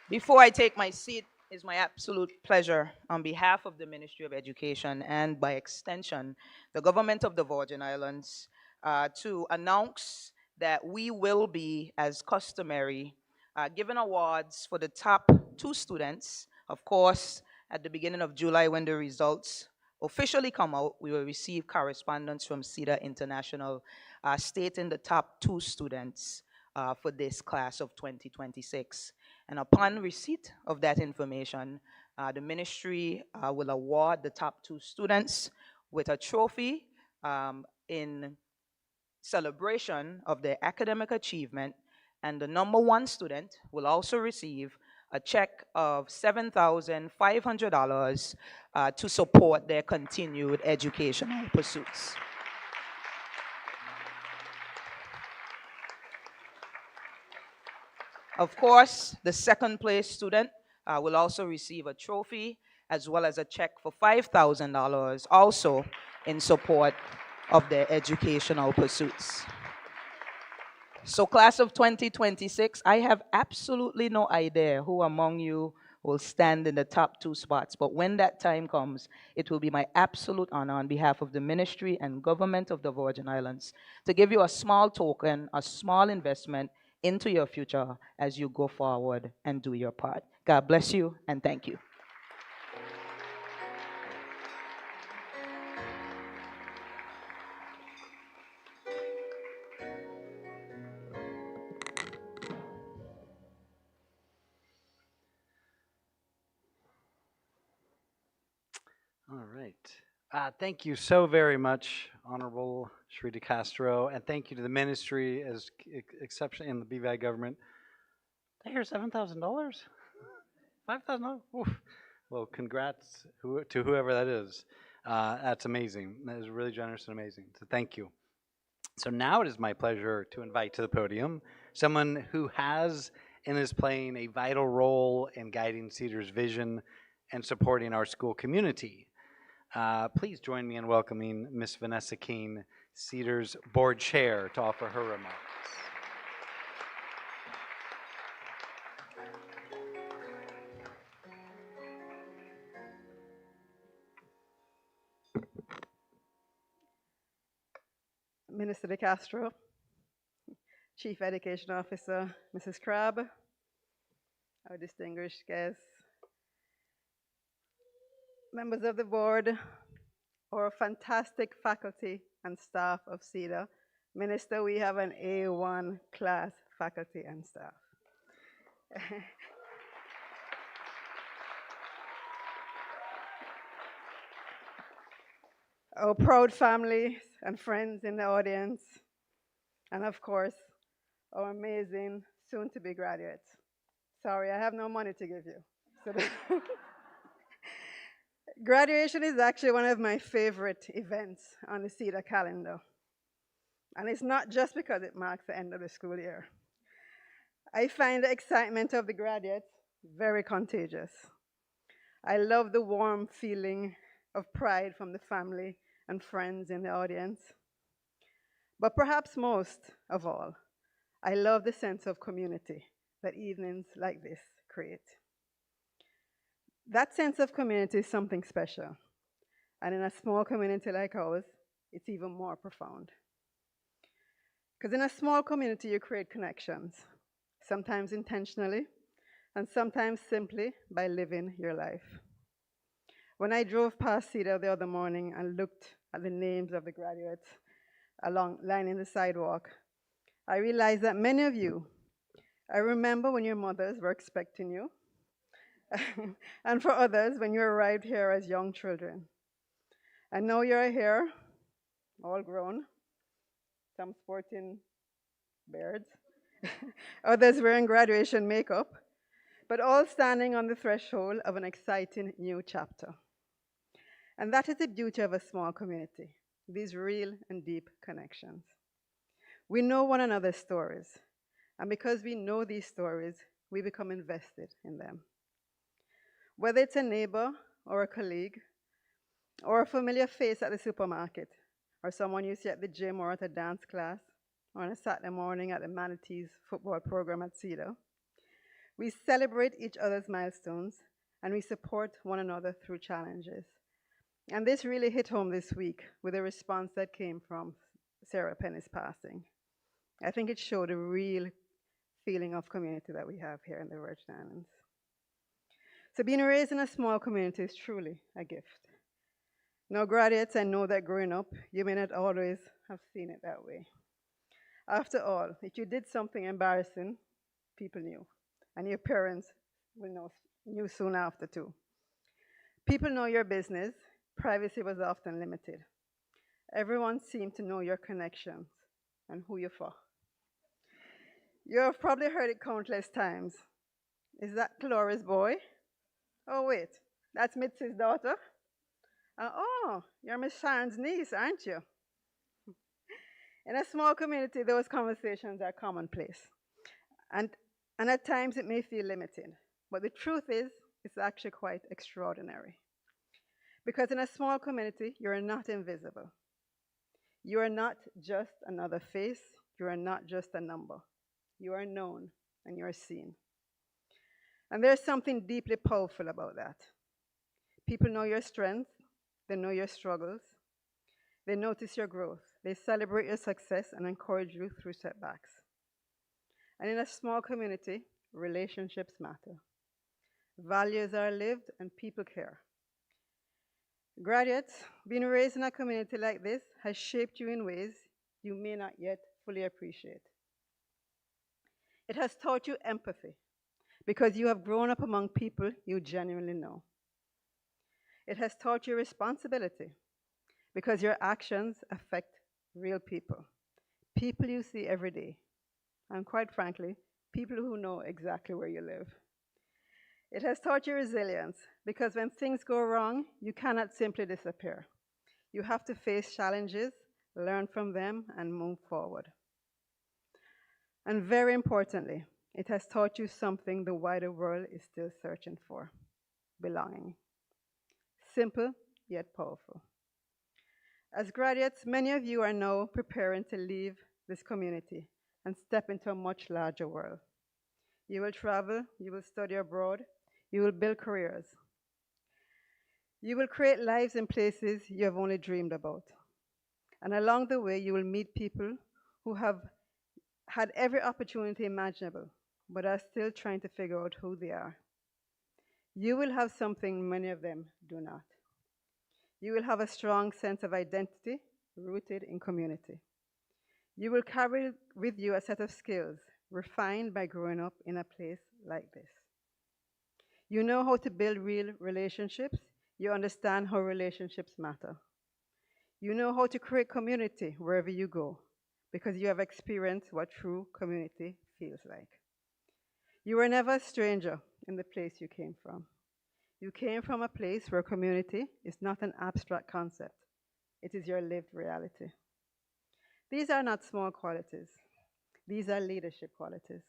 Before I take my seat, it's my absolute pleasure on behalf of the Ministry of Education and by extension, the government of the Virgin Islands, to announce that we will be, as customary, giving awards for the top 2 students. Of course, at the beginning of July, when the results officially come out, we will receive correspondence from Cedar International stating the top 2 students for this class of 2026. And upon receipt of that information, the ministry will award the top 2 students with a trophy in celebration of their academic achievement. And the number 1 student will also receive a check of $7,500 to support their continued educational pursuits. Of course, the second place student will also receive a trophy as well as a check for $5,000 also in support of their educational pursuits. So class of 2026, I have absolutely no idea who among you will stand in the top 2 spots, but when that time comes, it will be my absolute honor on behalf of the ministry and government of the Virgin Islands to give you a small token, a small investment into your future as you go forward and do your part. God bless you and thank you. All right. Thank you so very much, Honorable Shri De Castro, and thank you to the ministry as exception in the BVI government. Did I hear $7,000? $5,000? Well, congrats to whoever that is. That's amazing. That is really generous and amazing. So thank you. So now it is my pleasure to invite to the podium someone who has and is playing a vital role in guiding Cedar's vision and supporting our school community. Please join me in welcoming Miss Vanessa King, Cedar's board chair, to offer her remarks. Minister De Castro, Chief Education Officer, Mrs. Crabb, our distinguished guests, members of the board, our fantastic faculty and staff of Cedar. Minister, we have an A1 class faculty and staff. Our proud families and friends in the audience, and of course, our amazing soon-to-be graduates. Sorry, I have no money to give you. So graduation is actually one of my favorite events on the Cedar calendar. And it's not just because it marks the end of the school year. I find the excitement of the graduates very contagious. I love the warm feeling of pride from the family and friends in the audience. But perhaps most of all, I love the sense of community that evenings like this create. That sense of community is something special. And in a small community like ours, it's even more profound. Because in a small community, you create connections, sometimes intentionally, and sometimes simply by living your life. When I drove past Cedar the other morning and looked at the names of the graduates along lining the sidewalk, I realized that many of you I remember when your mothers were expecting you, and for others, when you arrived here as young children. And now you're here, all grown, some sporting beards, others wearing graduation makeup, but all standing on the threshold of an exciting new chapter. And that is the beauty of a small community, these real and deep connections. We know one another's stories, and because we know these stories, we become invested in them. Whether it's a neighbor or a colleague, or a familiar face at the supermarket, or someone you see at the gym or at a dance class, or on a Saturday morning at the Manatees football program at Cedar, we celebrate each other's milestones and we support one another through challenges. And this really hit home this week with a response that came from Sarah Penny's passing. I think it showed a real feeling of community that we have here in the Virgin Islands. So being raised in a small community is truly a gift. Now, graduates, I know that growing up, you may not always have seen it that way. After all, if you did something embarrassing, people knew, and your parents knew soon after too. People know your business. Privacy was often limited. Everyone seemed to know your connections and who you're for. You have probably heard it countless times. Is that Clora's boy? Oh, wait, that's Mitzi's daughter? Oh, you're Miss Sharon's niece, aren't you? In a small community, those conversations are commonplace. And at times it may feel limited. But the truth is, it's actually quite extraordinary. Because in a small community, you are not invisible. You are not just another face. You are not just a number. You are known and you are seen. And there's something deeply powerful about that. People know your strengths. They know your struggles. They notice your growth. They celebrate your success and encourage you through setbacks. And in a small community, relationships matter. Values are lived and people care. Graduates, being raised in a community like this has shaped you in ways you may not yet fully appreciate. It has taught you empathy because you have grown up among people you genuinely know. It has taught you responsibility because your actions affect real people, people you see every day, and quite frankly, people who know exactly where you live. It has taught you resilience because when things go wrong, you cannot simply disappear. You have to face challenges, learn from them, and move forward. And very importantly, it has taught you something the wider world is still searching for: belonging. Simple, yet powerful. As graduates, many of you are now preparing to leave this community and step into a much larger world. You will travel, you will study abroad, you will build careers. You will create lives in places you have only dreamed about. And along the way, you will meet people who have had every opportunity imaginable, but are still trying to figure out who they are. You will have something many of them do not. You will have a strong sense of identity rooted in community. You will carry with you a set of skills refined by growing up in a place like this. You know how to build real relationships. You understand how relationships matter. You know how to create community wherever you go because you have experienced what true community feels like. You were never a stranger in the place you came from. You came from a place where community is not an abstract concept. It is your lived reality. These are not small qualities. These are leadership qualities.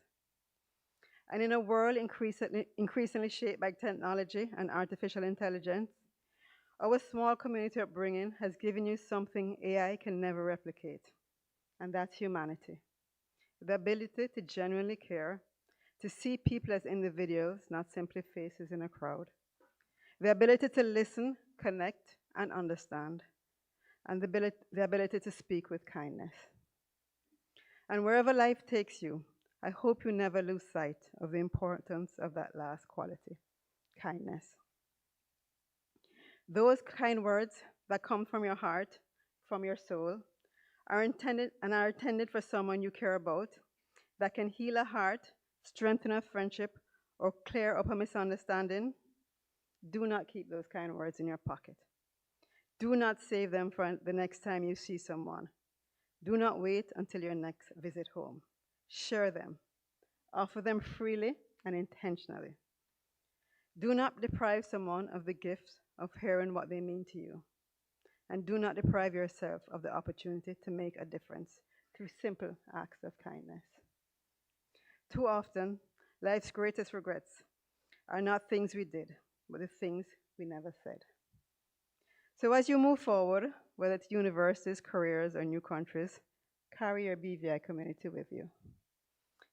And in a world increasingly shaped by technology and artificial intelligence, our small community upbringing has given you something AI can never replicate, and that's humanity. The ability to genuinely care, to see people as individuals, not simply faces in a crowd. The ability to listen, connect, and understand, and the ability to speak with kindness. And wherever life takes you, I hope you never lose sight of the importance of that last quality: kindness. Those kind words that come from your heart, from your soul, are intended for someone you care about, that can heal a heart strengthen a friendship, or clear up a misunderstanding, do not keep those kind words in your pocket. Do not save them for the next time you see someone. Do not wait until your next visit home. Share them. Offer them freely and intentionally. Do not deprive someone of the gift of hearing what they mean to you. And do not deprive yourself of the opportunity to make a difference through simple acts of kindness. Too often, life's greatest regrets are not things we did, but the things we never said. So as you move forward, whether it's universities, careers, or new countries, carry your BVI community with you.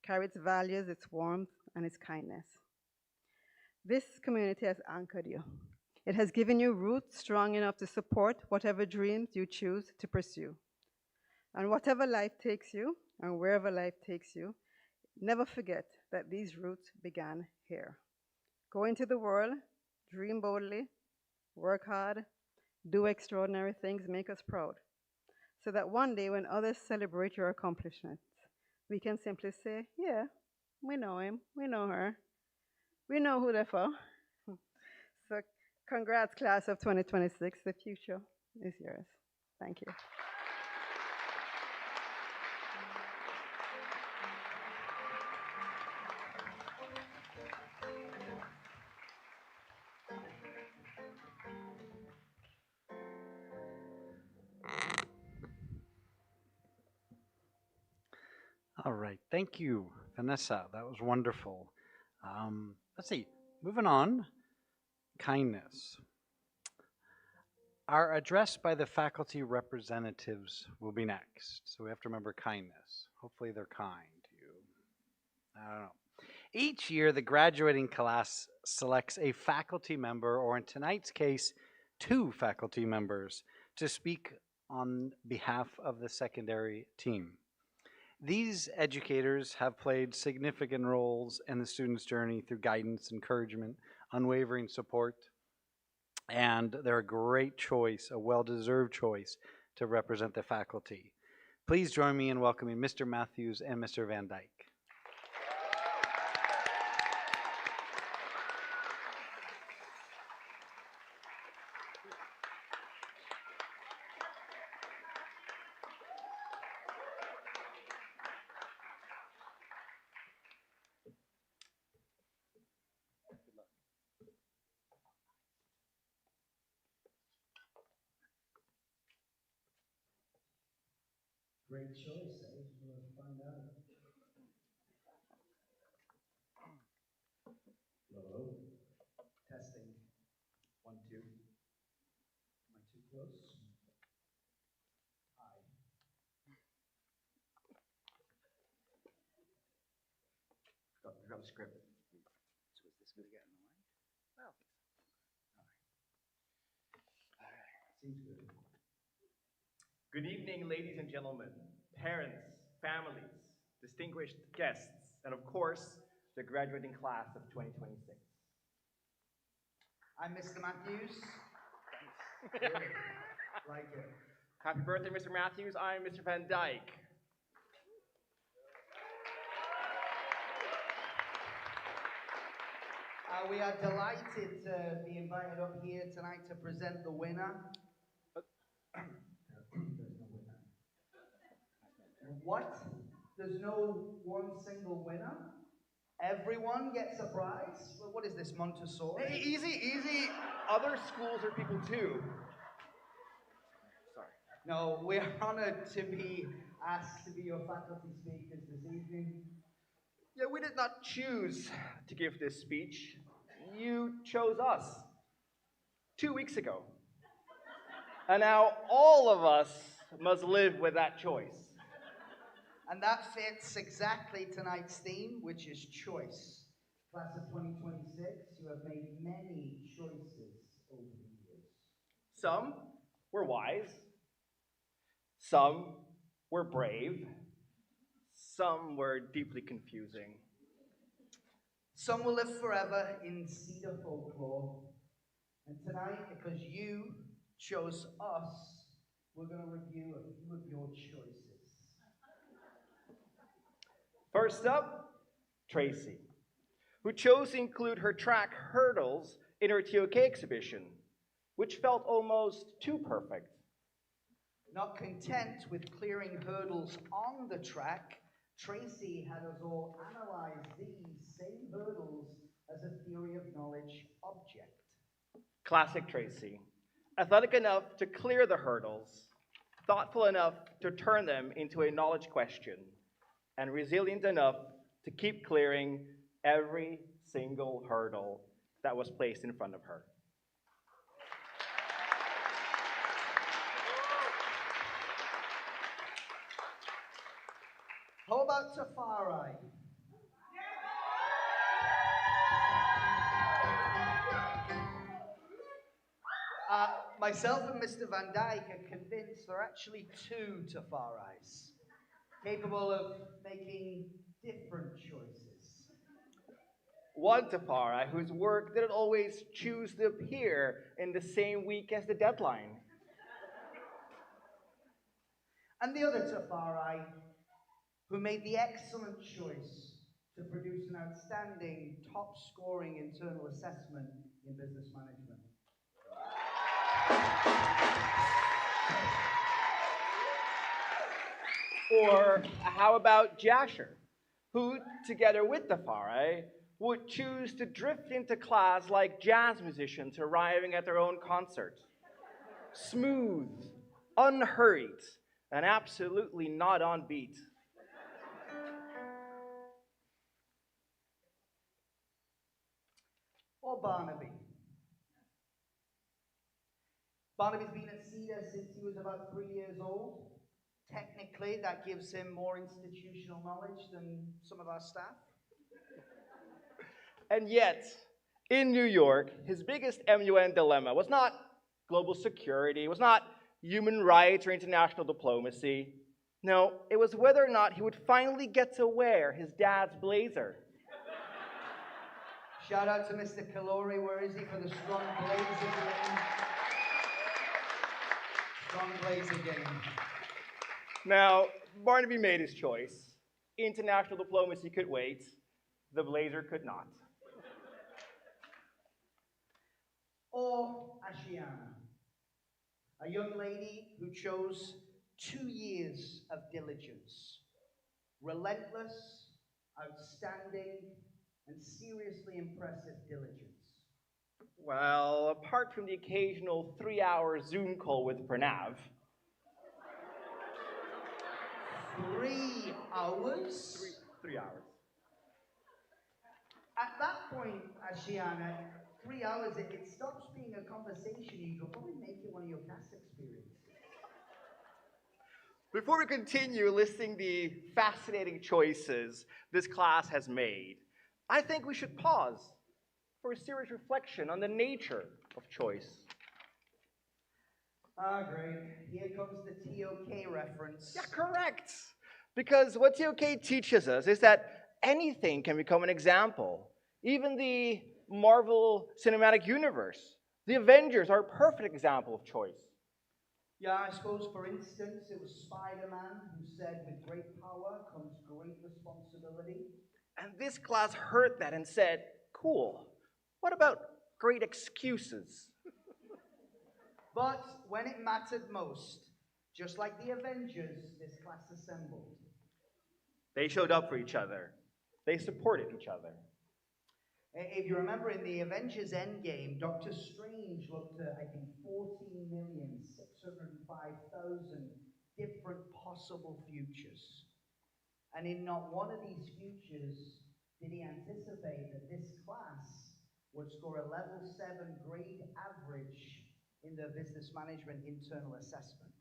Carry its values, its warmth, and its kindness. This community has anchored you. It has given you roots strong enough to support whatever dreams you choose to pursue. And whatever life takes you, and wherever life takes you, never forget that these roots began here. Go into the world, dream boldly, work hard, do extraordinary things, make us proud, so that one day when others celebrate your accomplishments, we can simply say, yeah, we know him, we know her, we know who they're for. So congrats, class of 2026. The future is yours. Thank you. All right. Thank you, Vanessa. That was wonderful. Let's see. Moving on. Kindness. Our address by the faculty representatives will be next. So we have to remember kindness. Hopefully they're kind to you. I don't know. Each year, the graduating class selects a faculty member, or in tonight's case, 2 faculty members, to speak on behalf of the secondary team. These educators have played significant roles in the student's journey through guidance, encouragement, unwavering support, and they're a great choice, a well-deserved choice to represent the faculty. Please join me in welcoming Mr. Matthews and Mr. Van Dyke. Great choice, eh? We'll find out. Hello. Testing. 1, 2. Am I too close? Hi. Forgot the script. So is this going to get in the line? Well. All right. Seems good. Good evening, ladies and gentlemen, parents, families, distinguished guests, and of course, the graduating class of 2026. I'm Mr. Matthews. Thanks. Good. Like it. Happy birthday, Mr. Matthews. I'm Mr. Van Dyke. We are delighted to be invited up here tonight to present the winner. There's no winner. What? There's no one single winner? Everyone gets a prize? What is this, Montessori? Hey, easy, easy. Other schools are people too. Sorry. No, we're honored to be asked to be your faculty speakers this evening. Yeah, we did not choose to give this speech. You chose us 2 weeks ago. And now all of us must live with that choice. And that fits exactly tonight's theme, which is choice. Class of 2026, you have made many choices over the years. Some were wise. Some were brave. Some were deeply confusing. Some will live forever in Cedar folklore. And tonight, because you chose us, we're going to review a few of your choices. First up, Tracy, who chose to include her track hurdles in her TOK exhibition, which felt almost too perfect. Not content with clearing hurdles on the track, Tracy had us all analyze these same hurdles as a theory of knowledge object. Classic Tracy. Athletic enough to clear the hurdles, thoughtful enough to turn them into a knowledge question, and resilient enough to keep clearing every single hurdle that was placed in front of her. How about Tafari? Myself and Mr. Van Dyke are convinced there are actually two Tafaris, capable of making different choices. One Tafari whose work didn't always choose to appear in the same week as the deadline. And the other Tafari who made the excellent choice to produce an outstanding, top-scoring internal assessment in business management. Or how about Jasher, who, together with Tafari, would choose to drift into class like jazz musicians arriving at their own concert. Smooth, unhurried, and absolutely not on beat. Or Barnaby. Barnaby's been at Cedar since he was about 3 years old. Technically, that gives him more institutional knowledge than some of our staff. And yet, in New York, his biggest MUN dilemma was not global security, was not human rights or international diplomacy. No, it was whether or not he would finally get to wear his dad's blazer. Shout out to Mr. Kalori. Where is he for the strong blazer game? Strong blazer game. Now, Barnaby made his choice. International diplomacy could wait. The blazer could not. Or Ashiana, a young lady who chose 2 years of diligence. Relentless, outstanding, and seriously impressive diligence. Well, apart from the occasional 3-hour Zoom call with Pranav, 3 hours? 3 hours. At that point, Ashiana, 3 hours, it stops being a conversation. You can probably make it one of your past experiences. Before we continue listing the fascinating choices this class has made, I think we should pause for a serious reflection on the nature of choice. Ah, great. Here comes the TOK reference. Yeah, correct. Because what TOK teaches us is that anything can become an example. Even the Marvel Cinematic Universe. The Avengers are a perfect example of choice. Yeah, I suppose, for instance, it was Spider-Man who said, with great power comes great responsibility. And this class heard that and said, cool, what about great excuses? But when it mattered most, just like the Avengers, this class assembled. They showed up for each other. They supported each other. If you remember in the Avengers Endgame, Doctor Strange looked at, I think, 14,605,000 different possible futures. And in not one of these futures did he anticipate that this class would score a level 7 grade average in the business management internal assessment.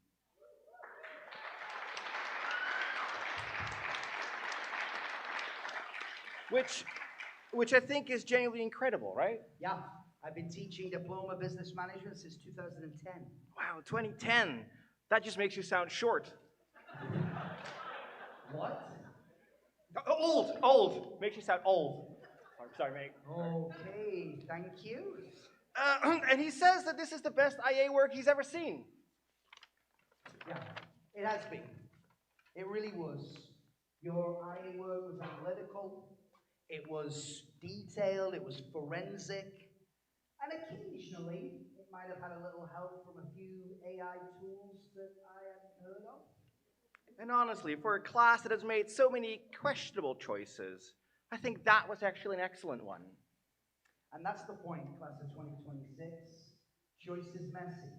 Which I think is genuinely incredible, right? Yeah, I've been teaching diploma business management since 2010. Wow, 2010. That just makes you sound short. What? Old. Makes you sound old. Sorry, mate. Okay, thank you. And he says that this is the best IA work he's ever seen. Yeah, it has been. It really was. Your IA work was analytical, It was detailed, it was forensic, and occasionally it might have had a little help from a few AI tools that I hadn't heard of. And honestly, for a class that has made so many questionable choices, I think that was actually an excellent one. And that's the point, class of 2026. Choice is messy.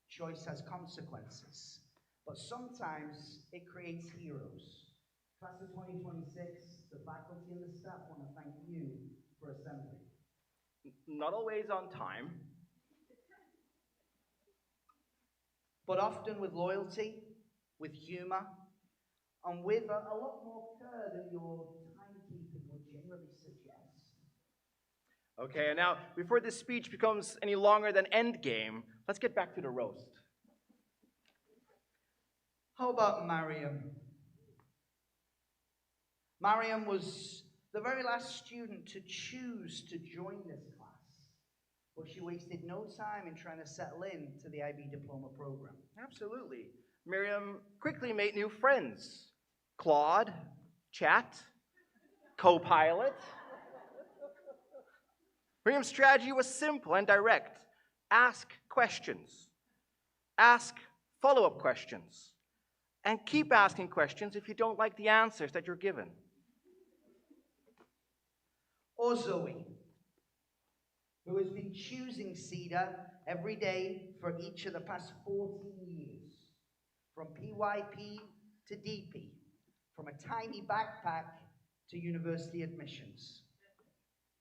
Choice has consequences. But sometimes it creates heroes. Class of 2026, the faculty and the staff want to thank you for assembly. Not always on time, but often with loyalty, with humor, and with a lot more care than your timekeeping would generally suggest. Okay, and now, before this speech becomes any longer than Endgame, let's get back to the roast. How about Mariam? Mariam was the very last student to choose to join this class, but she wasted no time in trying to settle in to the IB diploma program. Absolutely. Miriam quickly made new friends. Claude, Chat, Copilot. Miriam's strategy was simple and direct. Ask questions. Ask follow-up questions. And keep asking questions if you don't like the answers that you're given. Or Zoe, who has been choosing Cedar every day for each of the past 14 years, from PYP to DP, from a tiny backpack to university admissions.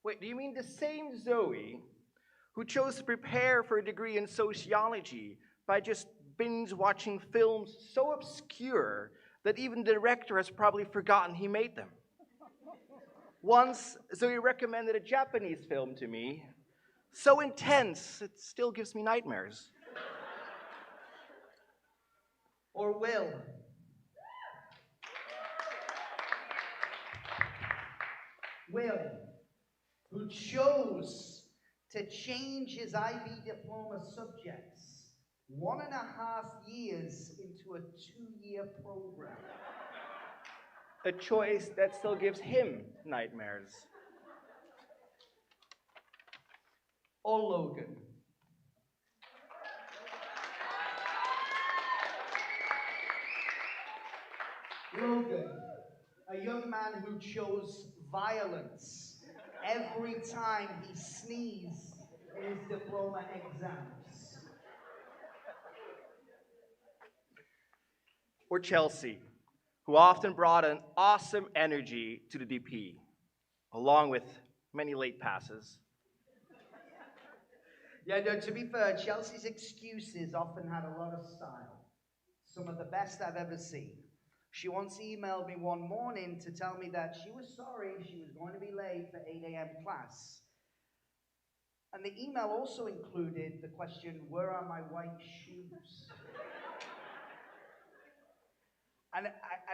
Wait, do you mean the same Zoe who chose to prepare for a degree in sociology by just binge-watching films so obscure that even the director has probably forgotten he made them? Once, Zoe recommended a Japanese film to me, so intense, it still gives me nightmares. Or Will, who chose to change his IB diploma subjects 1.5 years into a 2-year program. A choice that still gives him nightmares. Or Logan, a young man who chose violence every time he sneezed in his diploma exams. Or Chelsea, who often brought an awesome energy to the DP, along with many late passes. Yeah, no, to be fair, Chelsea's excuses often had a lot of style. Some of the best I've ever seen. She once emailed me one morning to tell me that she was sorry she was going to be late for 8 a.m. class. And the email also included the question, where are my white shoes? And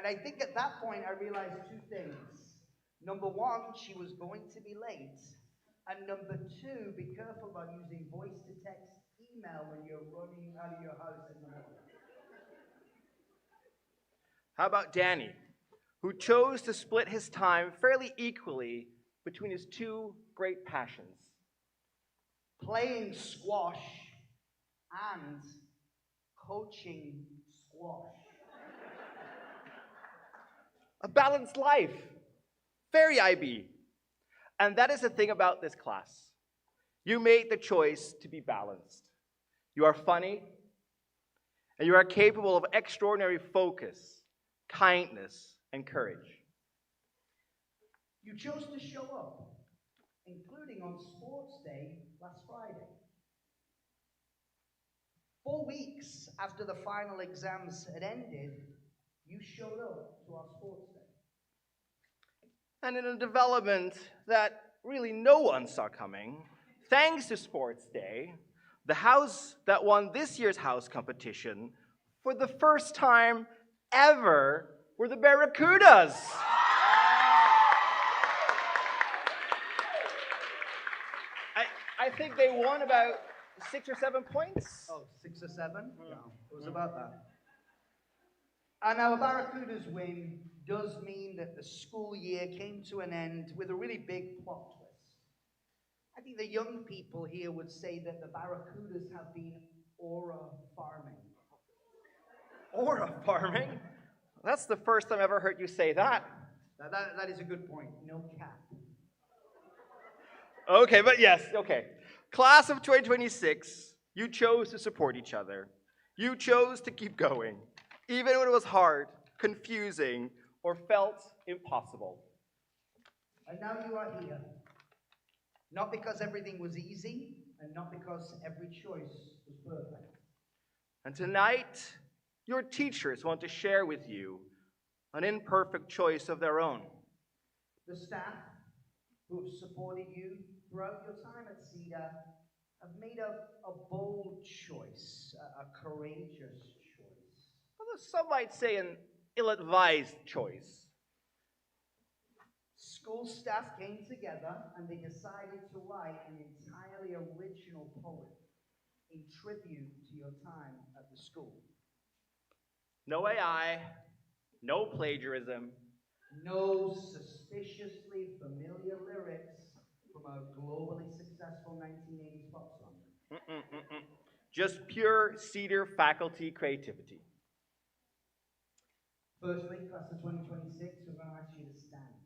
I think at that point I realized 2 things. Number one, she was going to be late. And number 2, be careful about using voice-to-text email when you're running out of your house in the morning. How about Danny, who chose to split his time fairly equally between his 2 great passions? Playing squash and coaching squash. A balanced life. Very IB. And that is the thing about this class. You made the choice to be balanced. You are funny, and you are capable of extraordinary focus, kindness, and courage. You chose to show up, including on sports day last Friday. 4 weeks after the final exams had ended, you showed up to our sports day. And in a development that really no one saw coming, thanks to Sports Day, the house that won this year's house competition for the first time ever were the Barracudas. I think they won about 6 or 7 points. Oh, 6 or 7? No, it was about that. And our Barracudas win does mean that the school year came to an end with a really big plot twist. I think the young people here would say that the Barracudas have been aura farming. Aura farming? That's the first time I've ever heard you say that. That is a good point. No cap. Okay, but yes, okay. Class of 2026, you chose to support each other. You chose to keep going, even when it was hard, confusing, or felt impossible. And now you are here. Not because everything was easy, and not because every choice was perfect. And tonight, your teachers want to share with you an imperfect choice of their own. The staff who have supported you throughout your time at Cedar have made a bold choice, a courageous choice. Although some might say an ill-advised choice. School staff came together and they decided to write an entirely original poem in tribute to your time at the school. No AI, no plagiarism, no suspiciously familiar lyrics from a globally successful 1980s pop song. Just pure Cedar faculty creativity. Firstly, class of 2026, we're going to ask you to stand.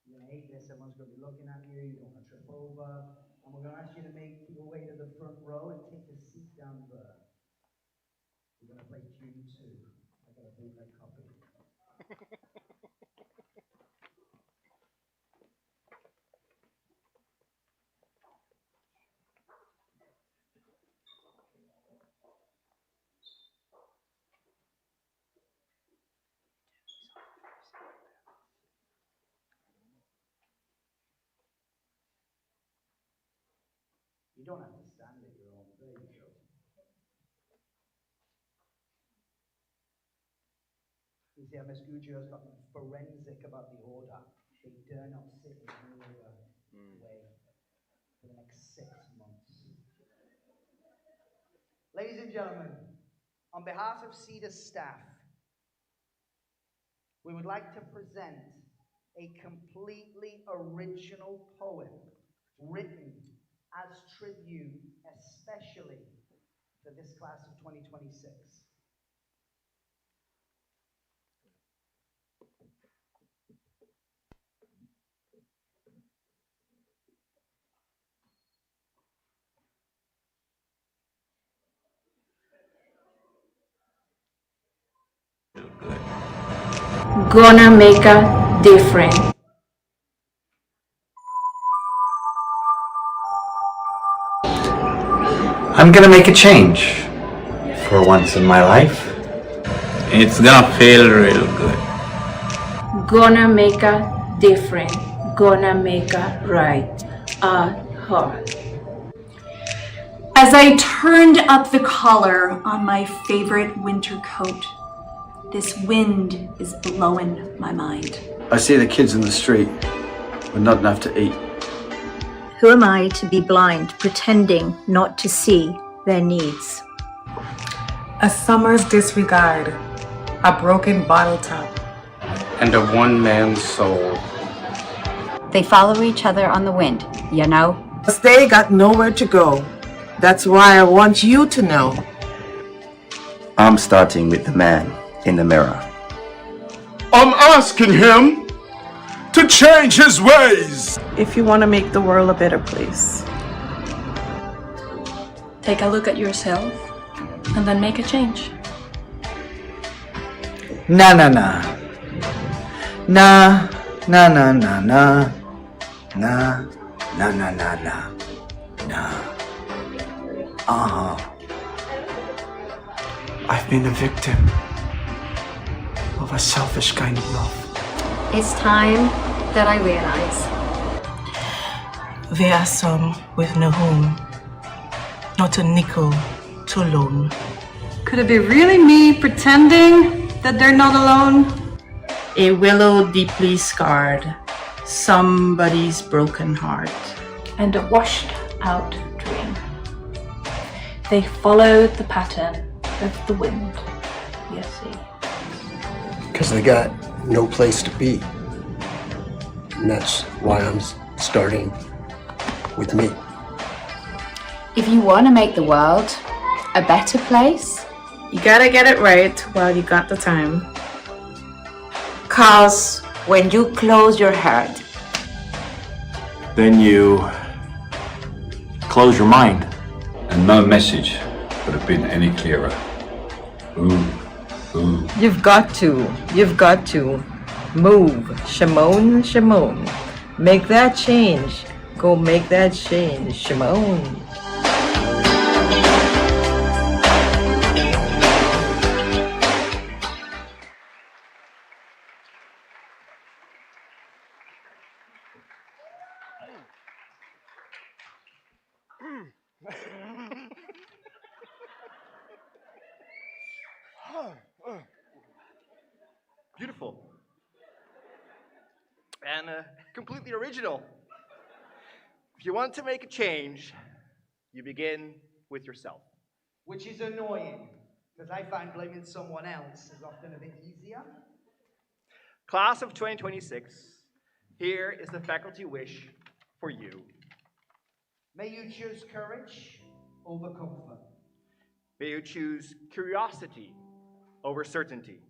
You're going to hate this, everyone's going to be looking at you, you don't want to trip over, and we're going to ask you to make your way to the front row and take a seat down there. We're going to play June 2. I got a bootleg copy. You don't have to stand at your own. There you go. You see how Miss Gugio's got forensic about the order. They dare not sit in any other way for the next 6 months. Ladies and gentlemen, on behalf of Cedar staff, we would like to present a completely original poem written as tribute, especially for this class of 2026. Gonna make a difference. I'm gonna make a change for once in my life. It's gonna feel real good. Gonna make a difference. Gonna make a right. Her. As I turned up the collar on my favorite winter coat, this wind is blowing my mind. I see the kids in the street with not enough to eat. Who am I to be blind, pretending not to see their needs? A summer's disregard, a broken bottle top, and a one-man soul. They follow each other on the wind, you know? They got nowhere to go. That's why I want you to know. I'm starting with the man in the mirror. I'm asking him to change his ways. If you want to make the world a better place, take a look at yourself and then make a change. Nah, nah, nah. Nah, nah, nah, nah, nah. Nah, nah, nah, nah, nah. Nah. I've been a victim of a selfish kind of love. It's time that I realize. There are some with no home, not a nickel to loan. Could it be really me pretending that they're not alone? A willow deeply scarred, somebody's broken heart. And a washed out dream. They followed the pattern of the wind, you see. Because they got no place to be. And that's why I'm starting with me. If you want to make the world a better place, you gotta get it right while you got the time. 'Cause when you close your heart, then you close your mind. And no message could have been any clearer. Ooh. you've got to move. Shimon, Shimon. Make that change. Go make that change. Shimon. Beautiful. And completely original. If you want to make a change, you begin with yourself. Which is annoying, because I find blaming someone else is often a bit easier. Class of 2026, here is the faculty wish for you. May you choose courage over comfort. May you choose curiosity over certainty.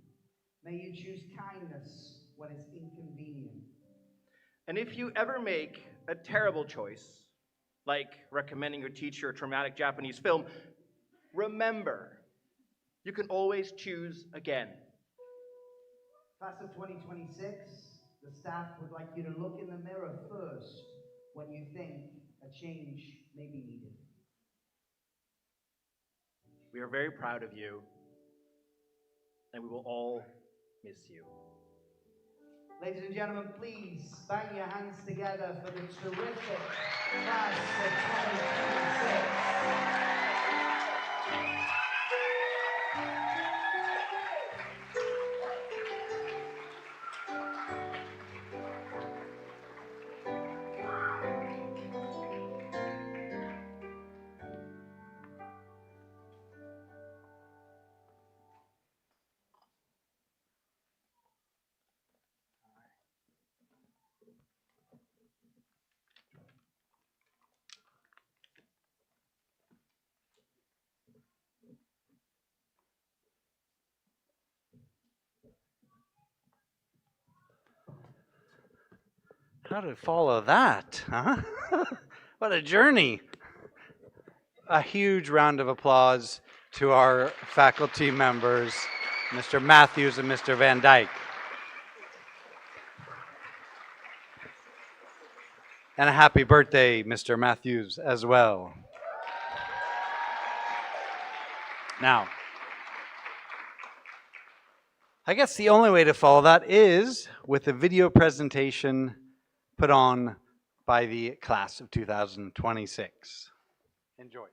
May you choose kindness when it's inconvenient. And if you ever make a terrible choice, like recommending your teacher a traumatic Japanese film, remember, you can always choose again. Class of 2026, the staff would like you to look in the mirror first when you think a change may be needed. We are very proud of you, and we will all miss you. Ladies and gentlemen, please bang your hands together for the terrific class of 2026. How to follow that, huh? What a journey. A huge round of applause to our faculty members, Mr. Matthews and Mr. Van Dyke. And a happy birthday, Mr. Matthews, as well. Now, I guess the only way to follow that is with a video presentation put on by the class of 2026. Enjoy.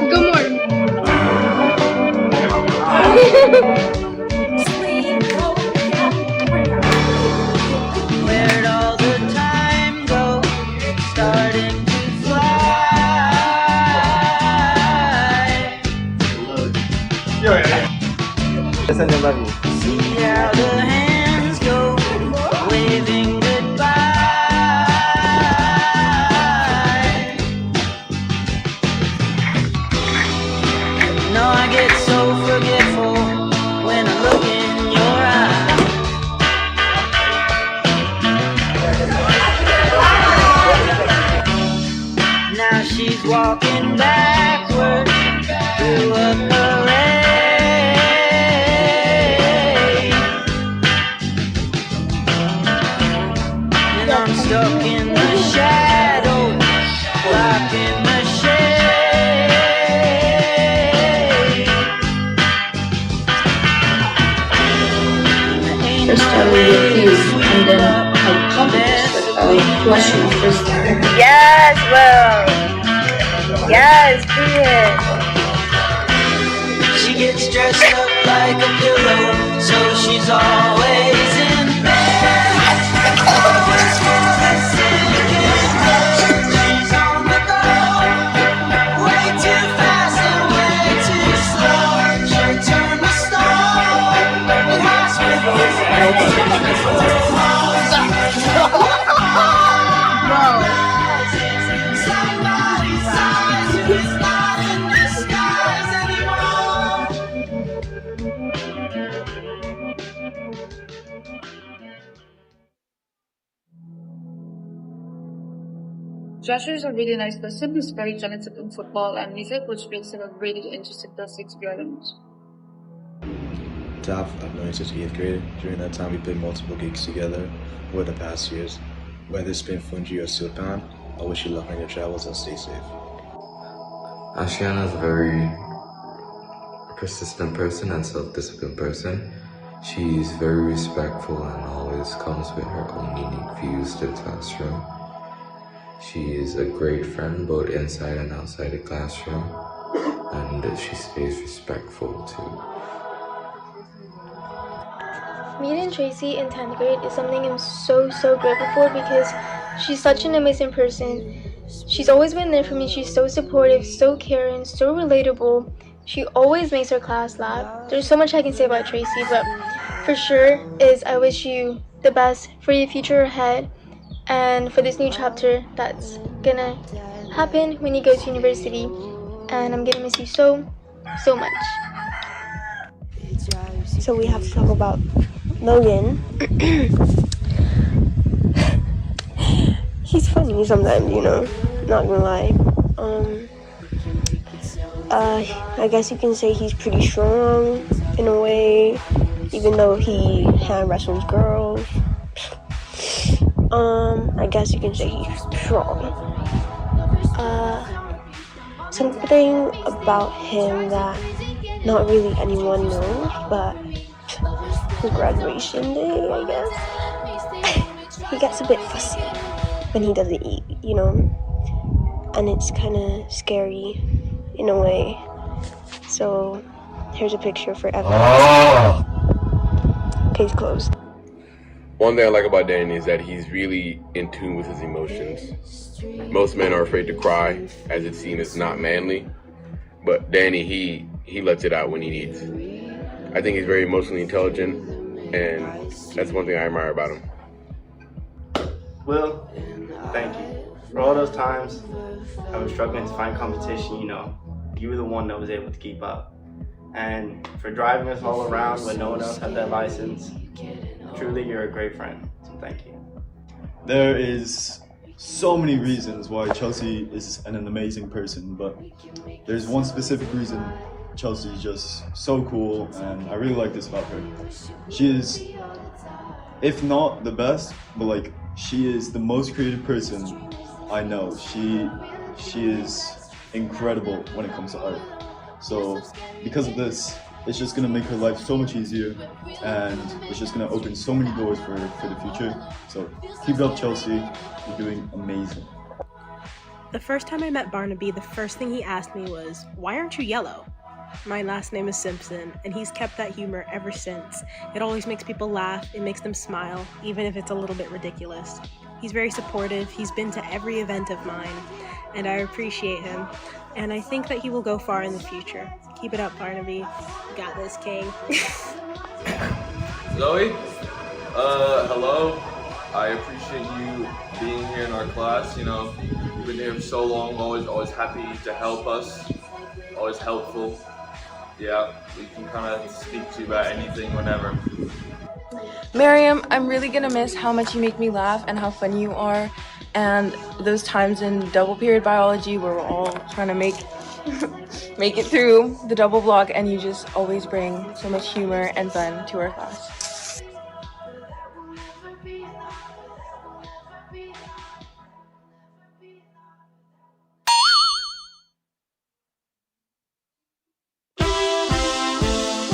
Good morning. Just send love you. See how the hands go, waving goodbye. No, I get so forgetful when I look in your eyes. Now she's walking backward through a parade, and I'm stuck in the shadow, blocking the shade. First I will refuse, and then I'll promise that I'll flush you first. Yes, Will. Yes, do it. She gets dressed up like a pillow, so she's always in bed. Always feeling sick in bed. She's on the go, way too fast and way too slow. She'll turn to stone in hospitals. Somebody's eyes is not in disguise anymore. Joshua is a really nice person who's very talented in football and music, which makes him a really interesting plastic experience. I've known you since 8th grade. During that time, we played multiple gigs together over the past years. Whether it's been Fungi or Sultan, I wish you luck on your travels and stay safe. Ashiana is a very persistent person and self-disciplined person. She's very respectful and always comes with her own unique views to the classroom. She is a great friend both inside and outside the classroom, and she stays respectful too. Meeting Tracy in 10th grade is something I'm so grateful for because she's such an amazing person. She's always been there for me. She's so supportive, so caring, so relatable. She always makes her class laugh. There's so much I can say about Tracy, but for sure is I wish you the best for your future ahead and for this new chapter that's gonna happen when you go to university. And I'm gonna miss you so much. So we have to talk about Logan. He's funny sometimes, you know, not gonna lie. I guess you can say he's pretty strong in a way, even though he hand wrestles girls. I guess you can say he's strong. Something about him that not really anyone knows, but his graduation day, I guess, he gets a bit fussy when he doesn't eat, you know, and it's kind of scary in a way. So here's a picture for evidence. Case closed. One thing I like about Danny is that he's really in tune with his emotions. Most men are afraid to cry, as it seems it's not manly, but Danny, he lets it out when he needs. I think he's very emotionally intelligent, and that's one thing I admire about him. Will, thank you. For all those times I was struggling to find competition, you know, you were the one that was able to keep up. And for driving us all around when no one else had their license, truly you're a great friend, so thank you. There is so many reasons why Chelsea is an amazing person, but there's one specific reason Chelsea is just so cool, and I really like this about her. She is, if not the best, but like she is the most creative person I know. She is incredible when it comes to art. So because of this, it's just gonna make her life so much easier, and it's just gonna open so many doors for the future. So keep it up, Chelsea. You're doing amazing. The first time I met Barnaby, the first thing he asked me was, "Why aren't you yellow?" My last name is Simpson, and he's kept that humor ever since. It always makes people laugh, it makes them smile, even if it's a little bit ridiculous. He's very supportive, he's been to every event of mine, and I appreciate him, and I think that he will go far in the future. Keep it up, Barnaby. You got this, King. Zoe, hello. I appreciate you being here in our class. You know, you've been here for so long. Always happy to help us. Always helpful. Yeah, we can kind of speak to you about anything whenever. Miriam, I'm really gonna miss how much you make me laugh and how funny you are, and those times in double period biology where we're all trying to make it through the double block, and you just always bring so much humor and fun to our class.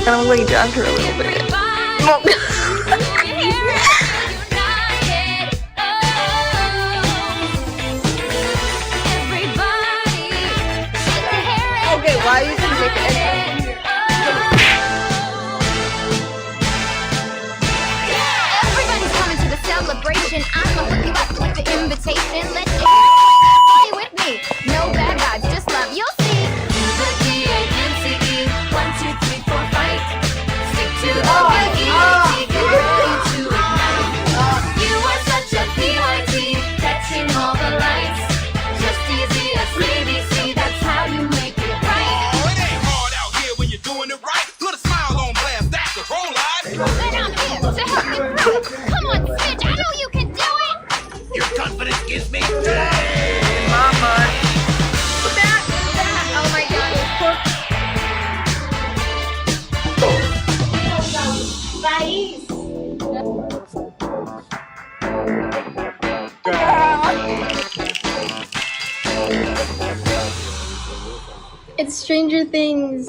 And I'm going to drag her a little bit. Okay, why are you gonna make it end? Everybody's coming to the celebration. I'ma hook you up with the invitation. Let's party with me. No bad vibes, just love. You'll see. The D-A-N-C-E. 1, 2, 3, 4, fight. Stick to the B-E-A-T. Get ready to ignite. You are such a PYT. Catching all the lights. Just easy as ABC. That's how you make it right. Oh, it ain't hard out here when you're doing it right. Put a smile on blast, that's the whole life. And I'm here to help you through. Come on, Stitch, I know you can do it. Your confidence gives me joy. Mama. That. Oh my god. It's Stranger Things.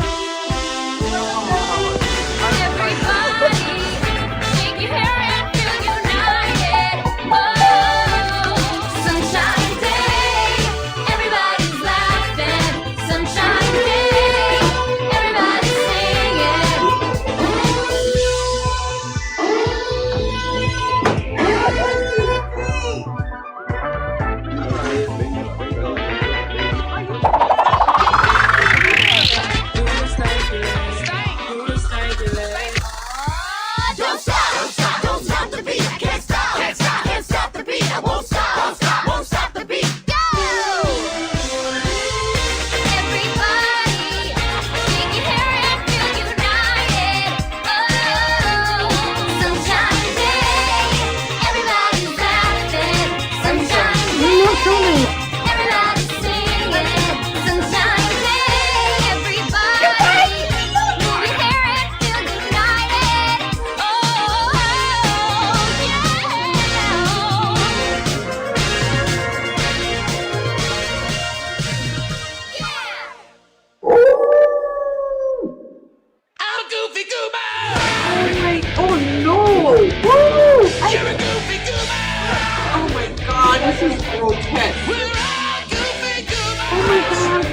Don't stop the beat. I can't stop the beat. I won't stop the beat. Go! Everybody, shake your hair and feel united. Oh, sunshine day. Everybody's laughing. Sunshine day. Everybody's singing. Sunshine day. Everybody, move your hair and feel united. Oh, I'm a goofy goober. Oh no! Woo! You're a goofy goober. Oh my god, this is grotesque. We're all goofy goobers. Oh my god.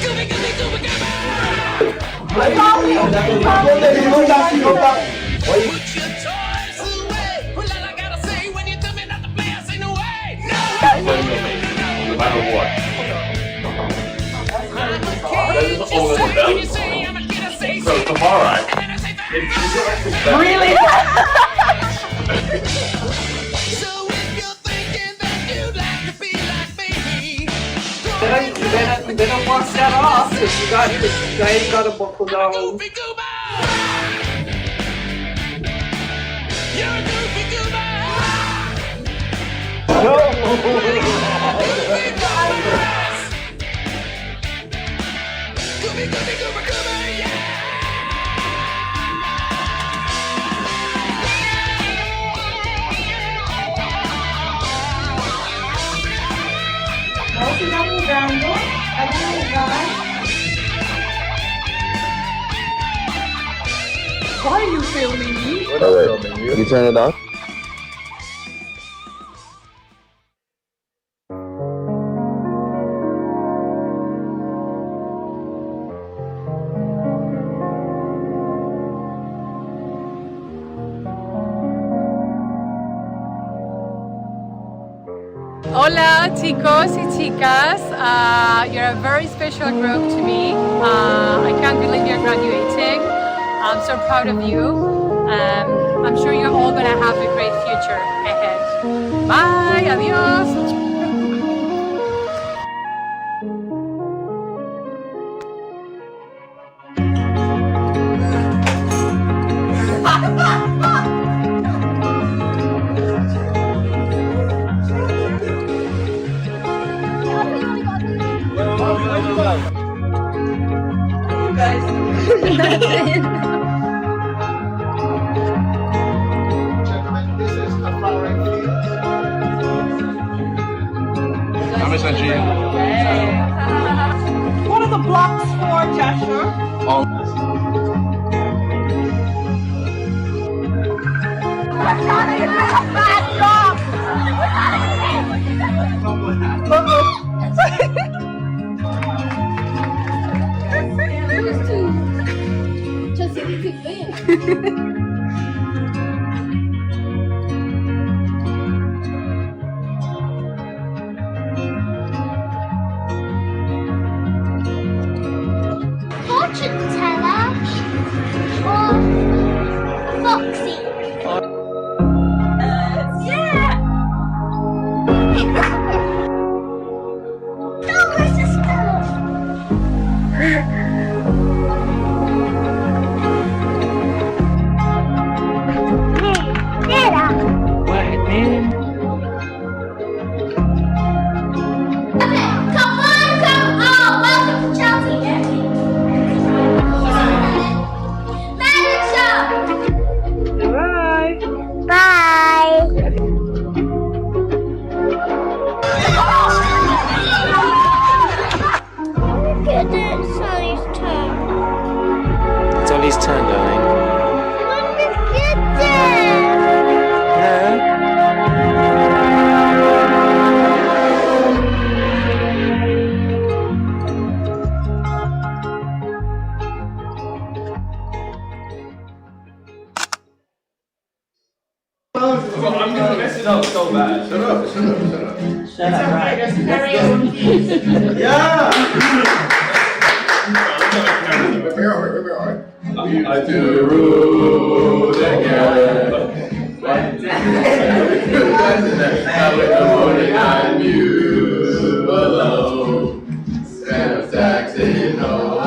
Goofy, goofy, goober, goober. Put your toys away. Well, all I gotta say when you tell me not to play, I say no way. No. No matter what. So tomorrow, Really? You better wash that off because you ain't got to buckle down. Why are you filming me? We're not filming you. You turn it off? Hola, chicos y chicas. You're a very special group to me. I can't believe you're graduating. I'm so proud of you. I'm sure you're all going to have a great future ahead. Bye, adios. What are the blocks for, Joshua? Fortune teller or Foxy? Yeah! No, my sister! Cedar! واحد اثنين Okay, come on, come on! Welcome to Chelsea! Magic show! Bye. Bye! Look at that, Sonny's turn. It's Ollie's turn, darling. Look at that! I'm gonna mess it up so bad. Shut up, shut up, shut up. Shut up, right? Yeah! I do rule again. With the morning I'm you alone. Instead of taxing, no,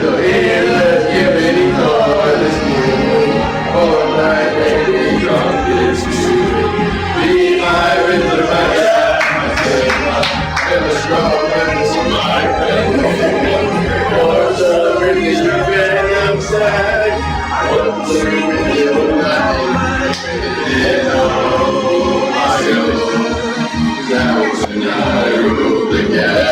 so here, let's give it for the school. For my baby, drunk this too. Be my rhythm, my sigma, and the strawberries in my friend. For the release, you get them sad. For the sleeping, you night. And oh, my God, that was when I ruled again.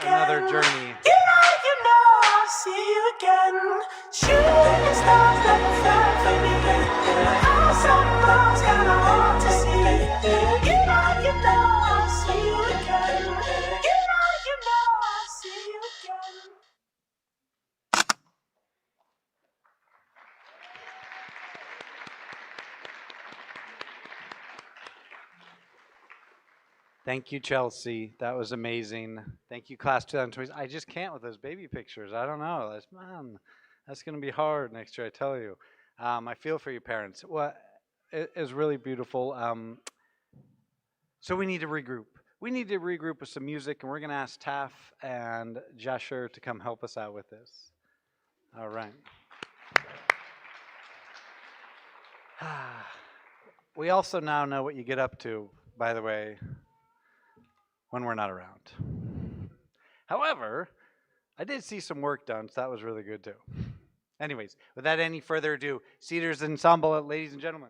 Another journey. Thank you, Chelsea. That was amazing. Thank you, class 2020. I just can't with those baby pictures. I don't know. That's going to be hard next year, I tell you. I feel for you parents. Well, it is really beautiful. So we need to regroup. We need to regroup with some music, and we're going to ask Taff and Jasher to come help us out with this. All right. We also now know what you get up to, by the way, when we're not around. However, I did see some work done, so that was really good too. Anyways, without any further ado, Cedar's Ensemble, ladies and gentlemen.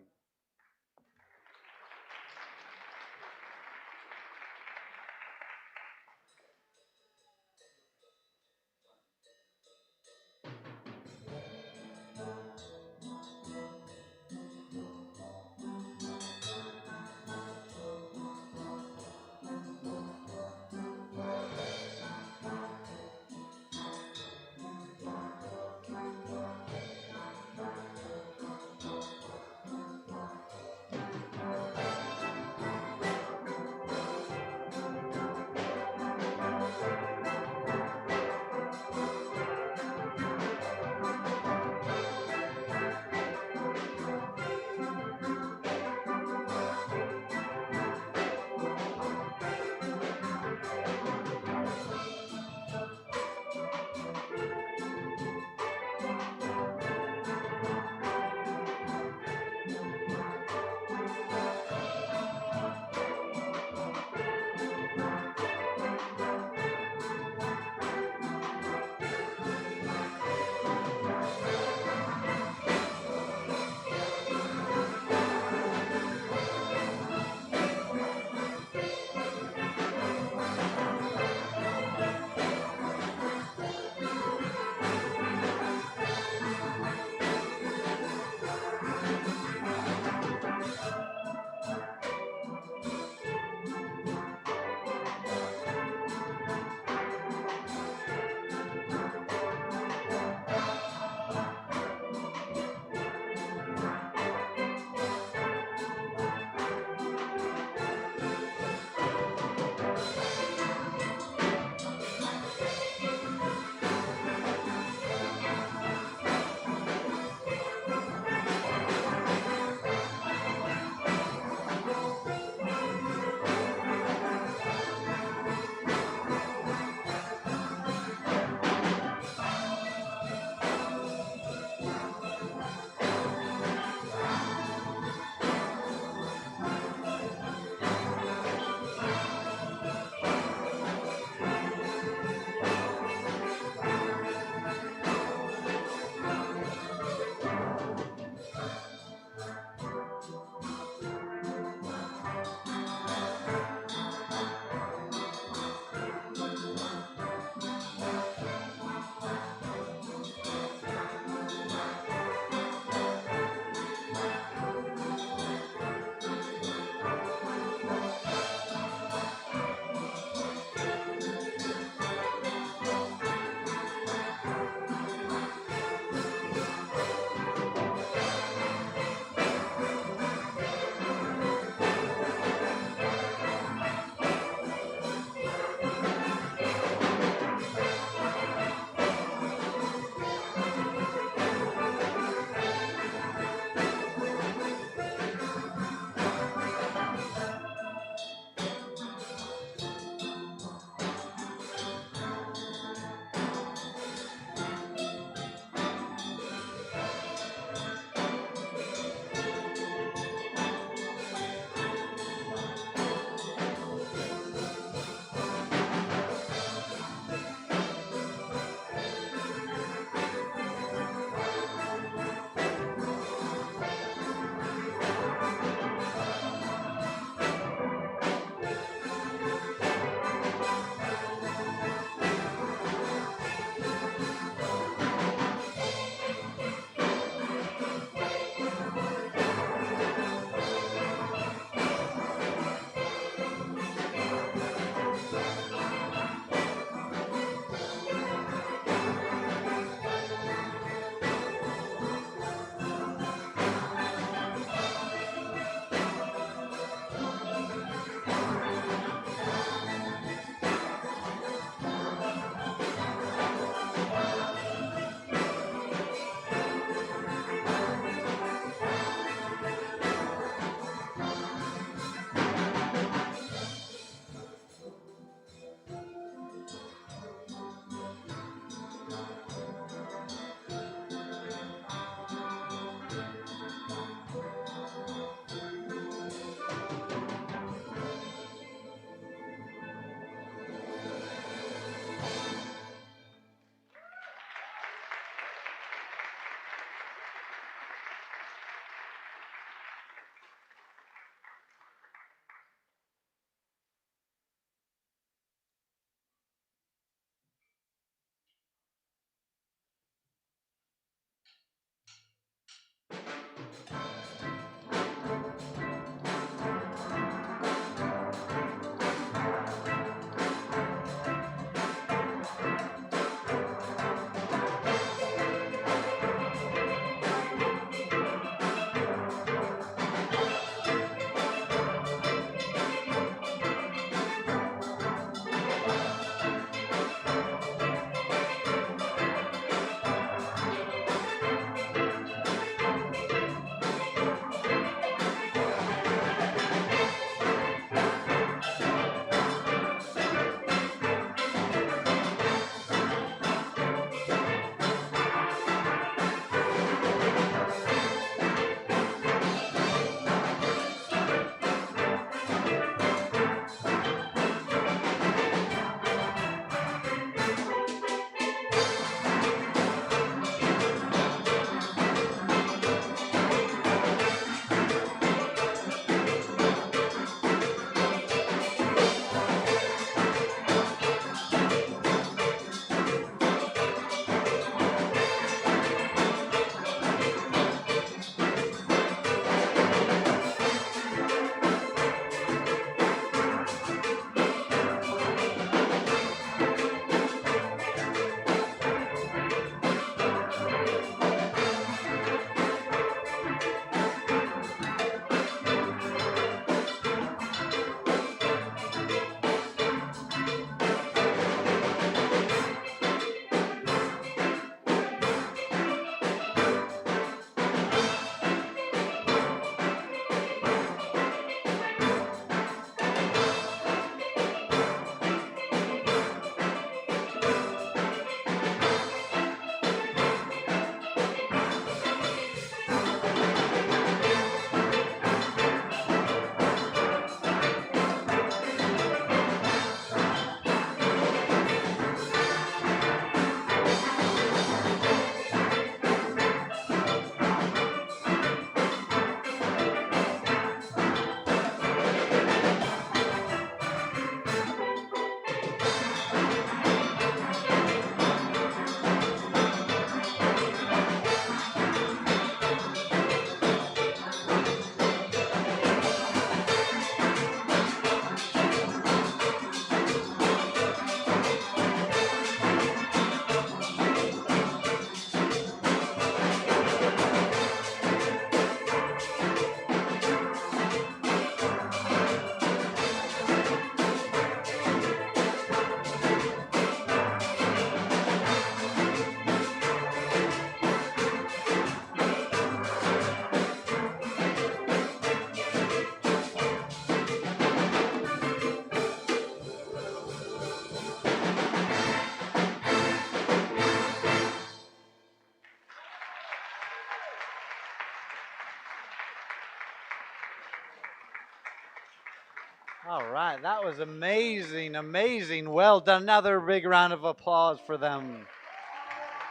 All right, that was amazing, amazing. Well done. Another big round of applause for them.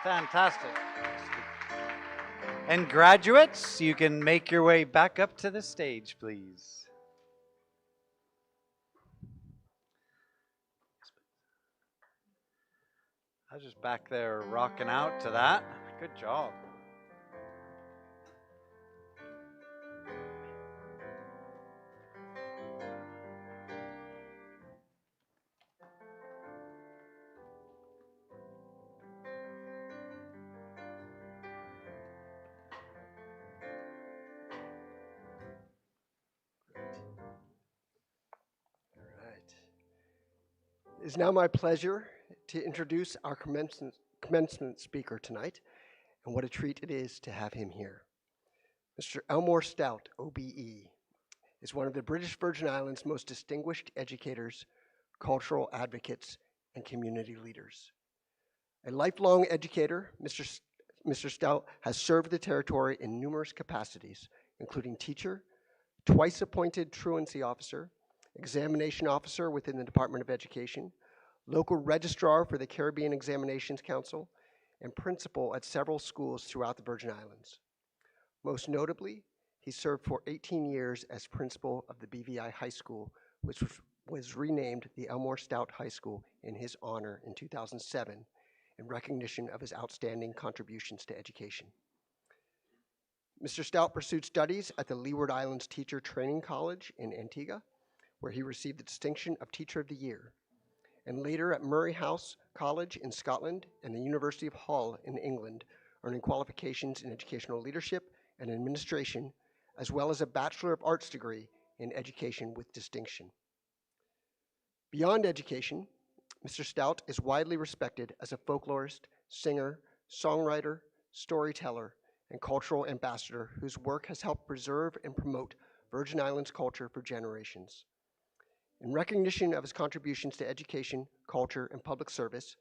Fantastic. And graduates, you can make your way back up to the stage, please. I was just back there rocking out to that. Good job. It is now my pleasure to introduce our commencement speaker tonight, and what a treat it is to have him here. Mr. Elmore Stout, OBE, is one of the British Virgin Islands' most distinguished educators, cultural advocates, and community leaders. A lifelong educator, Mr. Stout has served the territory in numerous capacities, including teacher, twice appointed truancy officer, examination officer within the Department of Education, local registrar for the Caribbean Examinations Council, and principal at several schools throughout the Virgin Islands. Most notably, he served for 18 years as principal of the BVI High School, which was renamed the Elmore Stout High School in his honor in 2007, in recognition of his outstanding contributions to education. Mr. Stout pursued studies at the Leeward Islands Teacher Training College in Antigua, where he received the distinction of Teacher of the Year, and later at Murray House College in Scotland and the University of Hull in England, earning qualifications in educational leadership and administration, as well as a Bachelor of Arts degree in education with distinction. Beyond education, Mr. Stout is widely respected as a folklorist, singer, songwriter, storyteller, and cultural ambassador whose work has helped preserve and promote Virgin Islands culture for generations. In recognition of his contributions to education, culture, and public service,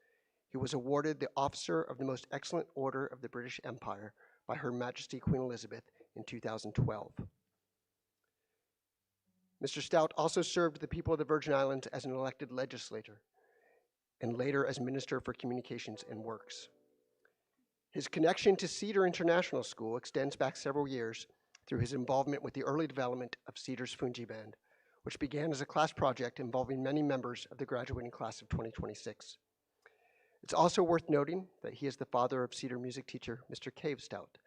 he was awarded the Officer of the Most Excellent Order of the British Empire by Her Majesty Queen Elizabeth in 2012. Mr. Stout also served the people of the Virgin Islands as an elected legislator, and later as Minister for Communications and Works. His connection to Cedar International School extends back several years through his involvement with the early development of Cedar's Fungi Band, which began as a class project involving many members of the graduating class of 2026. It's also worth noting that he is the father of Cedar music teacher, Mr. Cave Stout,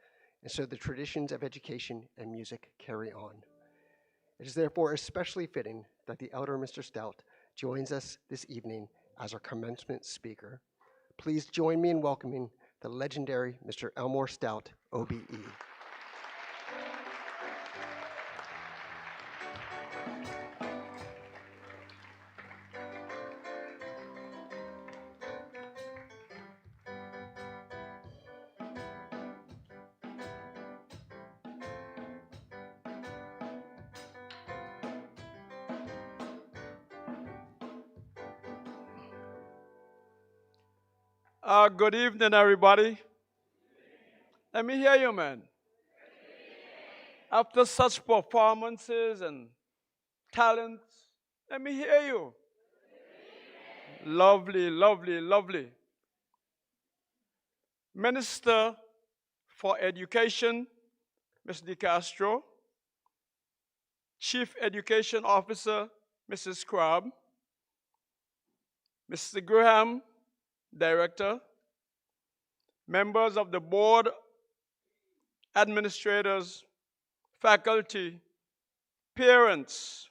and so the traditions of education and music carry on. It is therefore especially fitting that the elder Mr. Stout joins us this evening as our commencement speaker. Please join me in welcoming the legendary Mr. Elmore Stout, OBE. Good evening, everybody. Let me hear you, man. After such performances and talents, let me hear you. Lovely, lovely, lovely. Minister for Education, Ms. DeCastro. Chief Education Officer, Mrs. Crabb. Mr. Graham, Director. Members of the board, administrators, faculty, parents,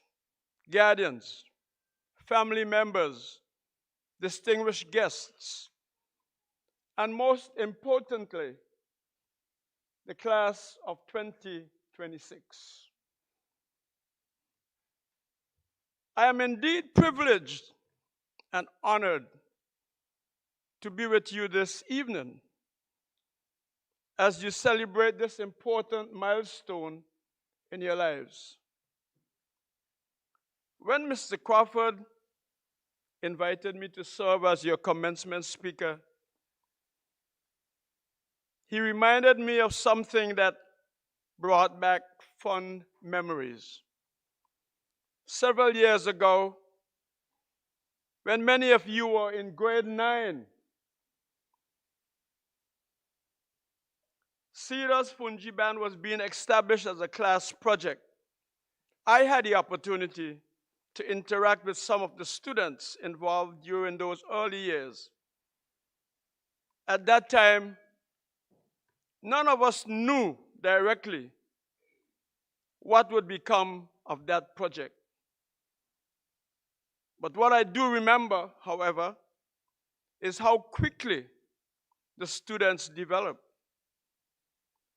guardians, family members, distinguished guests, and most importantly, the class of 2026. I am indeed privileged and honored to be with you this evening as you celebrate this important milestone in your lives. When Mr. Crawford invited me to serve as your commencement speaker, he reminded me of something that brought back fond memories. several years ago, when many of you were in grade 9, Cedar's Fungi Band was being established as a class project. I had the opportunity to interact with some of the students involved during those early years. At that time, none of us knew directly what would become of that project. But what I do remember, however, is how quickly the students developed.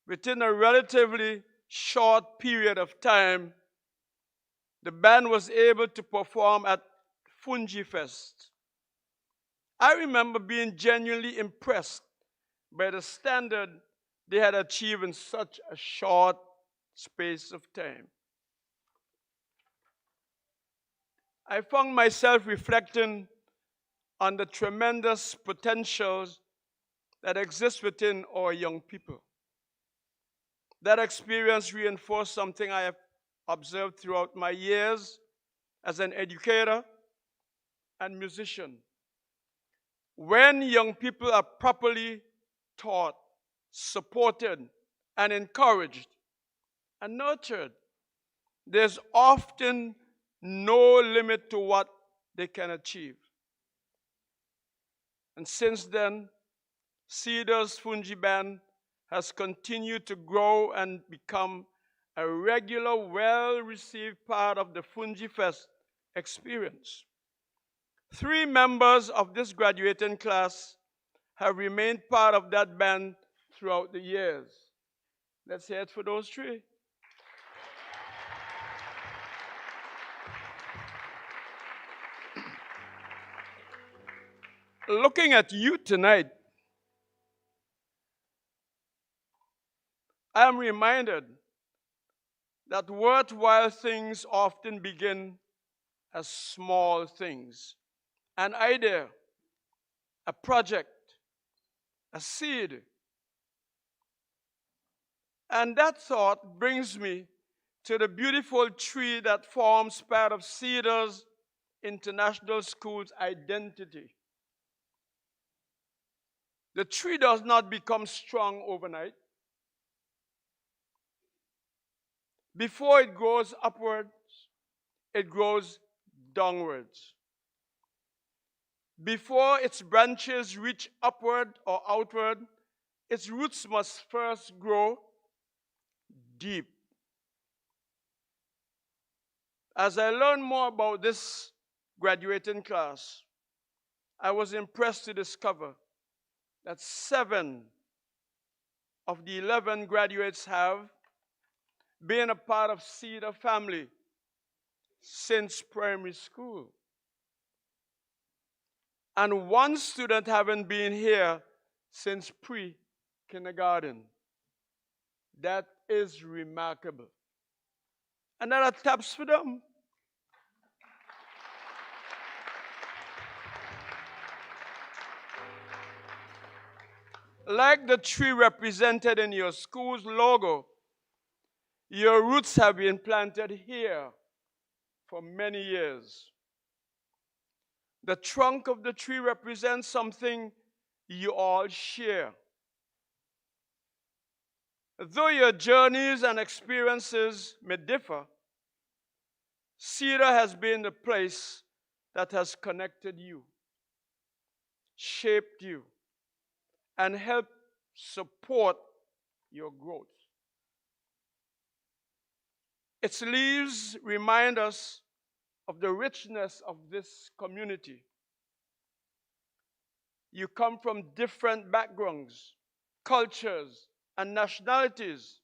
Within a relatively short period of time, the band was able to perform at Fungi Fest. I remember being genuinely impressed by the standard they had achieved in such a short space of time. I found myself reflecting on the tremendous potentials that exist within our young people. That experience reinforced something I have observed throughout my years as an educator and musician. When young people are properly taught, supported, and encouraged and nurtured, there's often no limit to what they can achieve. And since then, Cedar's Fungi Band has continued to grow and become a regular, well-received part of the Fungi Fest experience. 3 members of this graduating class have remained part of that band throughout the years. Let's hear it for those 3. Looking at you tonight, I am reminded that worthwhile things often begin as small things. An idea, a project, a seed. And that thought brings me to the beautiful tree that forms part of Cedar's International School's identity. The tree does not become strong overnight. Before it grows upwards, it grows downwards. Before its branches reach upward or outward, its roots must first grow deep. As I learned more about this graduating class, I was impressed to discover that 7 of the 11 graduates have been a part of Cedar family since primary school. And 1 student haven't been here since pre-kindergarten. That is remarkable. Another taps for them. Like the tree represented in your school's logo, your roots have been planted here for many years. The trunk of the tree represents something you all share. Though your journeys and experiences may differ, Cedar has been the place that has connected you, shaped you, and helped support your growth. Its leaves remind us of the richness of this community. You come from different backgrounds, cultures, and nationalities,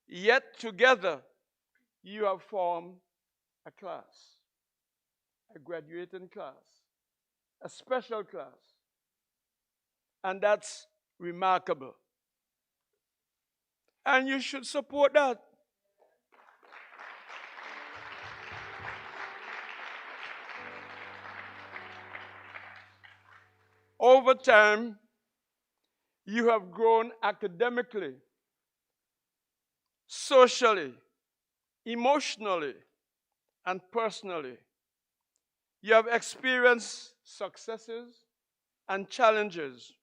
yet together you have formed a class, a graduating class, a special class. And that's remarkable. And you should support that. Over time, you have grown academically, socially, emotionally, and personally. You have experienced successes and challenges.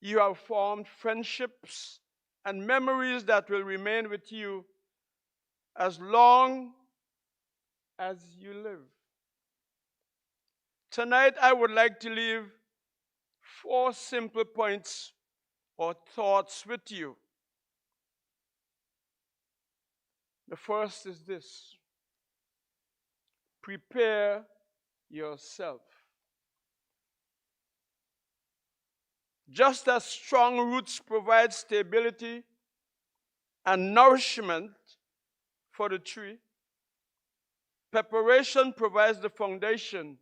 You have formed friendships and memories that will remain with you as long as you live. Tonight, I would like to leave 4 simple points or thoughts with you. The first is this: prepare yourself. Just as strong roots provide stability and nourishment for the tree, preparation provides the foundation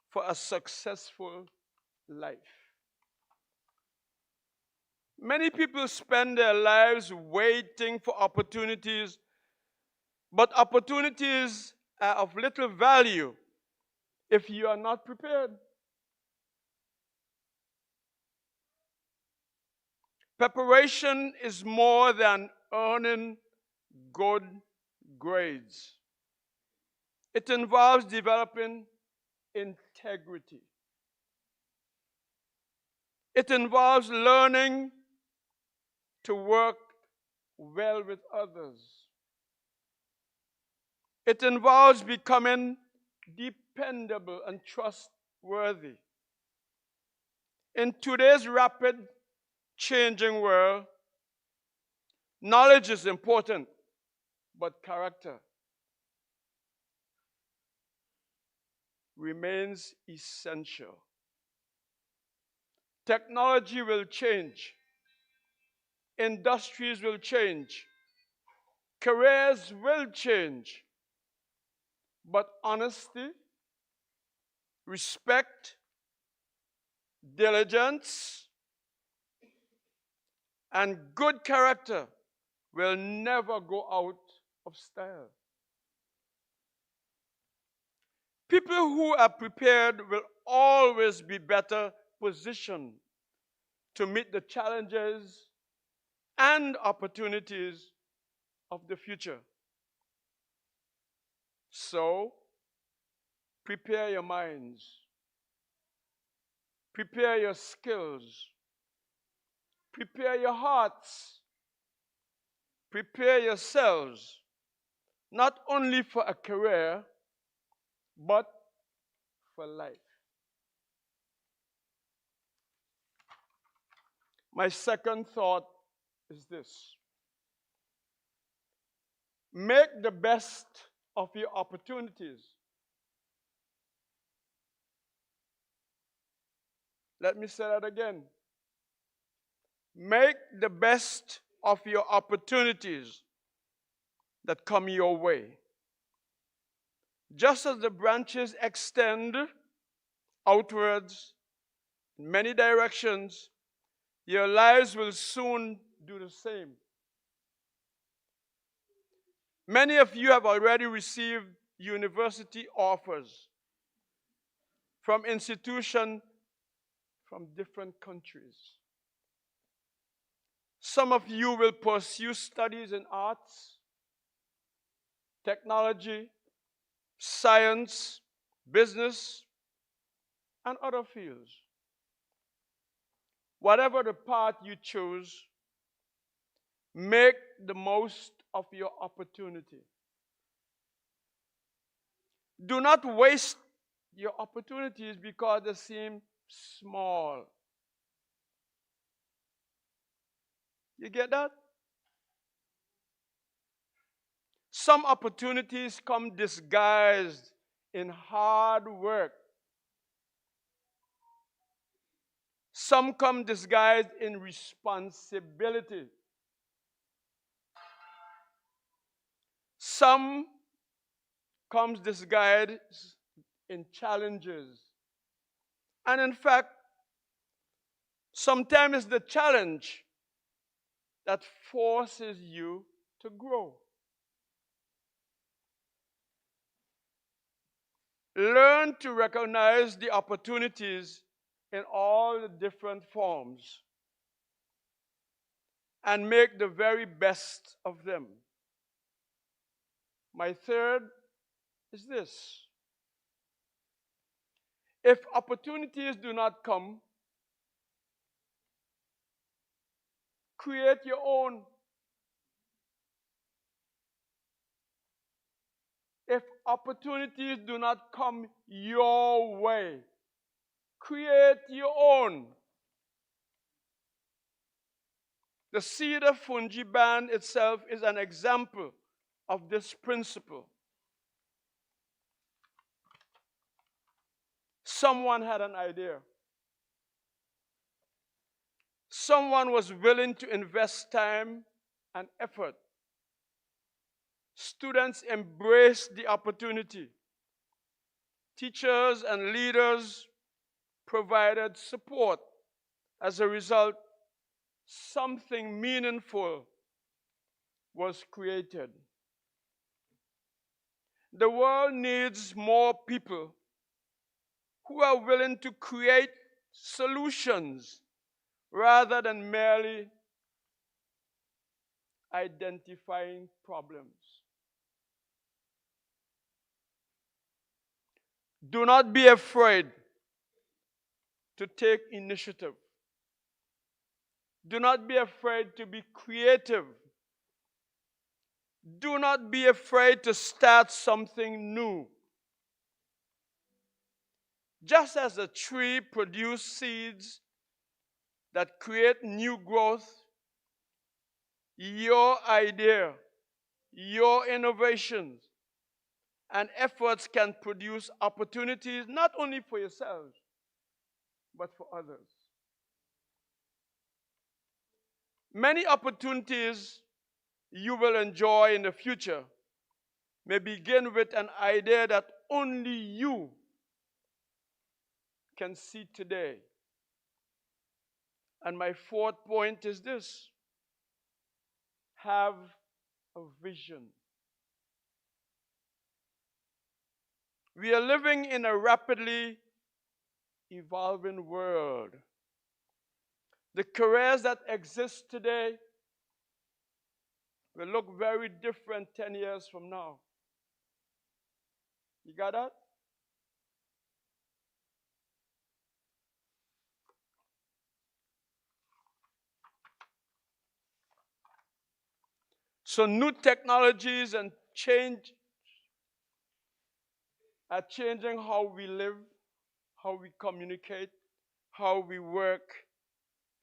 for a successful life. Many people spend their lives waiting for opportunities, but opportunities are of little value if you are not prepared. Preparation is more than earning good grades. It involves developing integrity. It involves learning to work well with others. It involves becoming dependable and trustworthy. In today's rapid changing world, knowledge is important, but character remains essential. Technology will change. Industries will change. Careers will change. But honesty, respect, diligence, and good character will never go out of style. People who are prepared will always be better positioned to meet the challenges and opportunities of the future. So, prepare your minds, prepare your skills, prepare your hearts, prepare yourselves, not only for a career, but for life. My second thought is this: make the best of your opportunities. Let me say that again. Make the best of your opportunities that come your way. Just as the branches extend outwards in many directions, your lives will soon do the same. Many of you have already received university offers from institutions from different countries. Some of you will pursue studies in arts, technology, science, business, and other fields. Whatever the path you choose, make the most of your opportunity. Do not waste your opportunities because they seem small. You get that? Some opportunities come disguised in hard work. Some come disguised in responsibility. Some comes disguised in challenges. And in fact, sometimes it's the challenge that forces you to grow. Learn to recognize the opportunities in all the different forms and make the very best of them. My third is this. If opportunities do not come, create your own. If opportunities do not come your way, create your own. The Cedar Fungi Band itself is an example of this principle. Someone had an idea. Someone was willing to invest time and effort. Students embraced the opportunity. Teachers and leaders provided support. As a result, something meaningful was created. The world needs more people who are willing to create solutions rather than merely identifying problems. Do not be afraid to take initiative. Do not be afraid to be creative. Do not be afraid to start something new. Just as a tree produces seeds that create new growth, your idea, your innovations, and efforts can produce opportunities not only for yourselves, but for others. Many opportunities you will enjoy in the future may begin with an idea that only you can see today. And my fourth point is this: have a vision. We are living in a rapidly evolving world. The careers that exist today will look very different 10 years from now. You got that? So new technologies and change are changing how we live, how we communicate, how we work,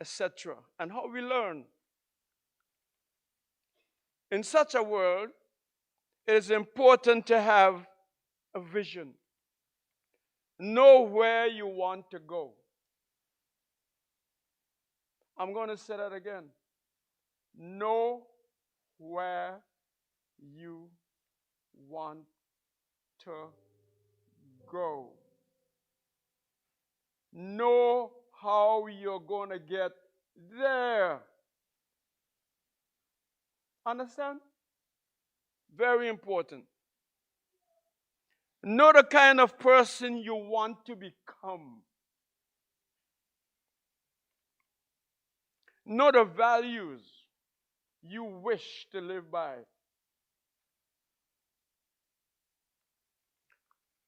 etc., and how we learn. In such a world, it is important to have a vision. Know where you want to go. I'm going to say that again. Know where you want to go. Know how you're going to get there. Understand? Very important. Know the kind of person you want to become. Know the values you wish to live by.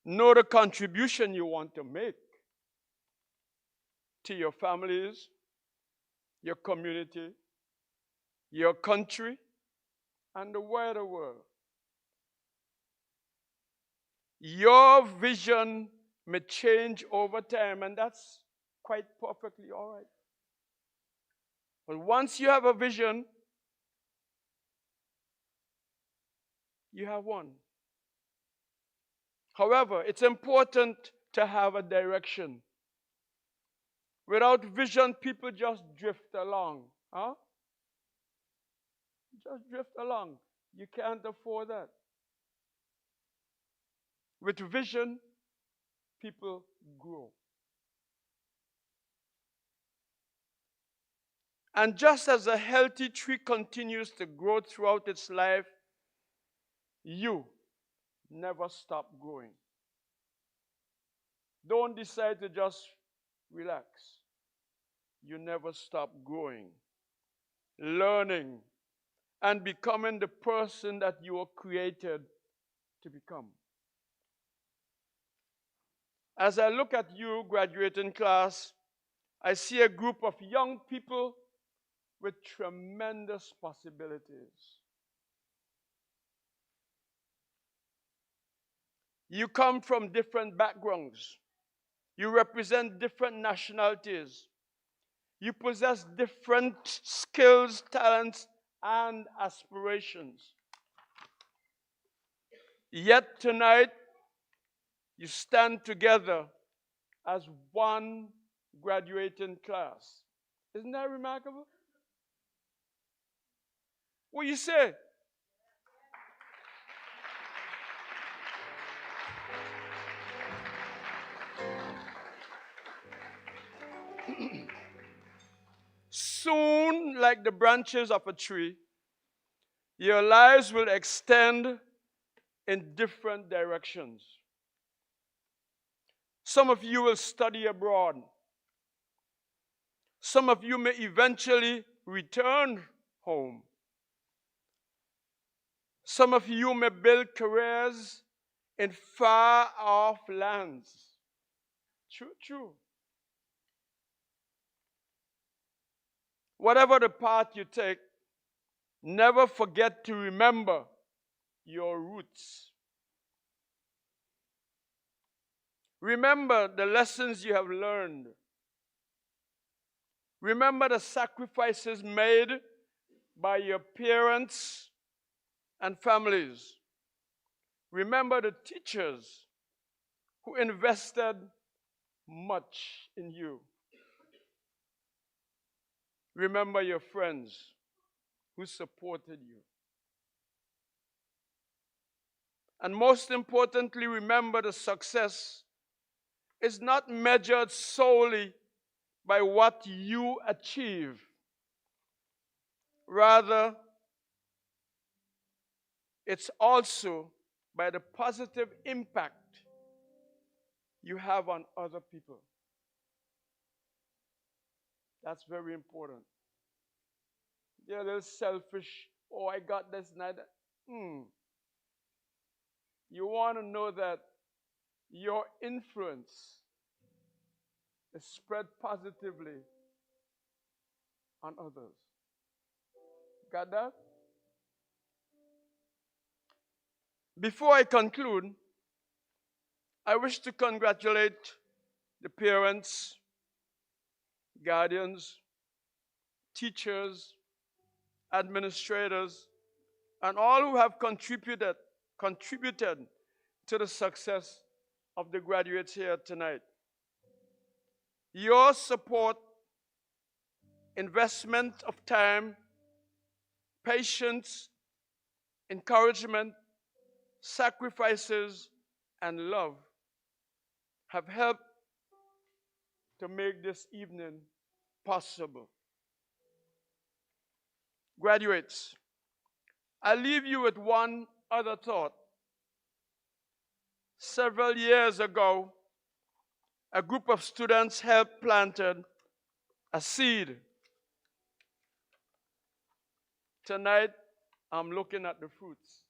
Know the contribution you want to make to your families, your community, your country, and the wider world. Your vision may change over time, and that's quite perfectly all right. But once you have a vision, you have one. However, it's important to have a direction. Without vision, people just drift along. Huh? Just drift along. You can't afford that. With vision, people grow. And just as a healthy tree continues to grow throughout its life, you never stop growing. Don't decide to just relax. You never stop growing, learning, and becoming the person that you were created to become. As I look at you, graduating class, I see a group of young people with tremendous possibilities. You come from different backgrounds. You represent different nationalities. You possess different skills, talents, and aspirations. Yet tonight, you stand together as one graduating class. Isn't that remarkable? What do you say? Soon, like the branches of a tree, your lives will extend in different directions. Some of you will study abroad. Some of you may eventually return home. Some of you may build careers in far off lands. True. Whatever the path you take, never forget to remember your roots. Remember the lessons you have learned. Remember the sacrifices made by your parents and families. Remember the teachers who invested much in you. Remember your friends who supported you. And most importantly, remember the success is not measured solely by what you achieve. Rather, it's also by the positive impact you have on other people. That's very important. They're a little selfish. Oh, I got this and that. You want to know that your influence is spread positively on others. Got that? Before I conclude, I wish to congratulate the parents, guardians, teachers, administrators, and all who have contributed to the success of the graduates here tonight. Your support, investment of time, patience, encouragement, sacrifices, and love have helped to make this evening possible. Graduates, I leave you with one other thought. Several years ago, a group of students helped planted a seed. Tonight, I'm looking at the fruits.